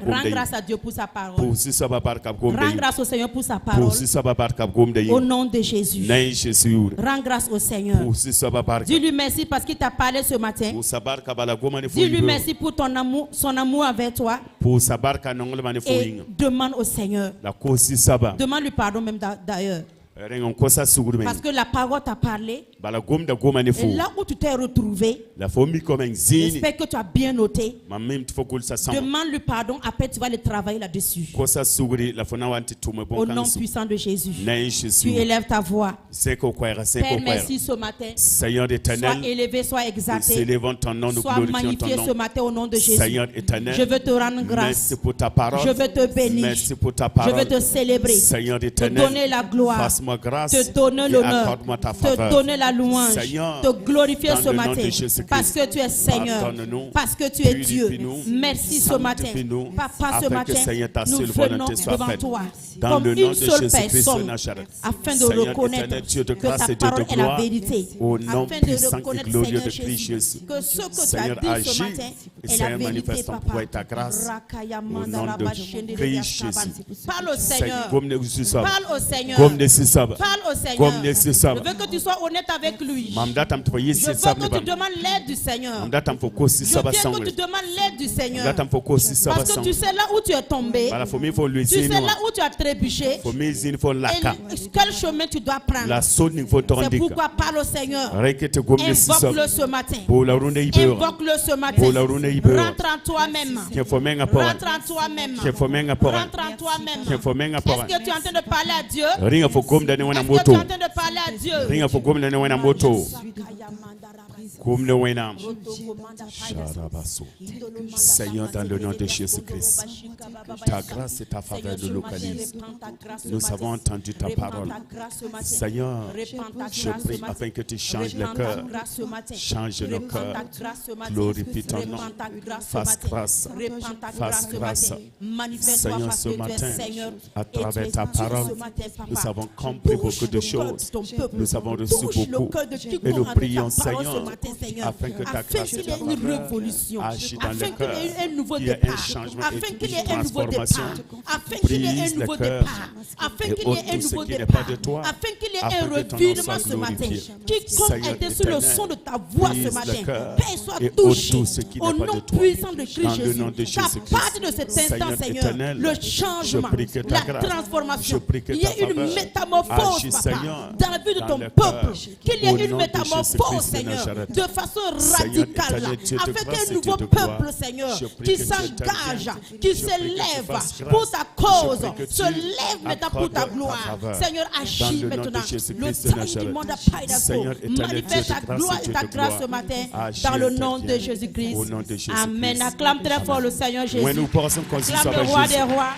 Rends grâce à Dieu pour sa parole. Rends grâce au Seigneur pour sa parole. Au nom de Jésus. Rends grâce au Seigneur. Dis-lui merci parce qu'il t'a parlé ce matin. Dis-lui merci pour ton amour, son amour avec toi. Et demande au Seigneur. Demande-lui pardon même d'ailleurs. Parce que la parole t'a parlé. Et là où tu t'es retrouvé, j'espère que tu as bien noté. Demande-lui pardon, après tu vas le travailler là-dessus. Au nom puissant de Jésus. Tu élèves ta voix. Père, merci ce matin. Sois élevé, sois exalté. Sois magnifié ce matin au nom de Jésus. Je veux te rendre grâce. Je veux te bénir. Je veux te célébrer. Te donner la gloire. Te donner l'honneur. Te donner la louange, te glorifier ce matin, parce que tu es Seigneur, parce que tu es Dieu. Merci ce matin. Papa, ce matin, nous venons devant toi comme une seule personne, afin de reconnaître que ta parole est la vérité, afin de reconnaître, Seigneur Jésus, que ce que tu as dit ce matin est la vérité, Papa. Au nom de Christ Jésus. Parle au Seigneur. Parle au Seigneur. Parle au Seigneur. Je veux que tu sois honnête avec lui. Je veux que tu demandes l'aide du Seigneur. Je veux que tu demandes l'aide du Seigneur. Parce que tu sais là où tu es tombé. Tu sais là où tu as trébuché. Et quel chemin tu dois prendre. C'est pourquoi parle au Seigneur. Invoque-le ce matin. Invoque-le ce matin. Rentre en toi-même. Rentre en toi-même. Rentre en toi-même. Est-ce que tu es en train de parler à Dieu? Est-ce que tu es en train de parler à Dieu? Seigneur, dans le nom de Jésus-Christ, ta grâce et ta faveur nous localisent. Nous avons entendu ta parole. Seigneur, je prie afin que tu changes le cœur. Change le cœur. Glorifie ton nom. Fasse grâce. Fasse grâce. Seigneur, ce matin, à travers ta parole, nous avons compris beaucoup de choses. Nous avons reçu beaucoup. Et nous prions, Seigneur, afin que ta grâce et ta faveur agissent dans le cœur, qu'il y ait un changement et une transformation. Brise le cœur et ôte tout ce qui n'est pas de toi, afin qu'il y ait un revirement ce matin. Quiconque était sous le son de ta voix ce matin, Père, soit touché au nom puissant de Christ Jésus. Qu'à partir de cet instant, Seigneur, le changement, la transformation, il y ait une métamorphose, Papa, dans la vie de ton peuple. Qu'il y ait une métamorphose, Seigneur, de façon radicale, afin qu'un nouveau peuple, Seigneur, qui s'engage, qui s'élève pour ta cause, se lève maintenant pour ta gloire. Seigneur, agis maintenant. Le temps du monde a pas manifeste ta gloire et ta grâce ce matin dans le nom de Jésus-Christ. Amen. Acclame très fort le Seigneur Jésus. Acclame le roi des rois.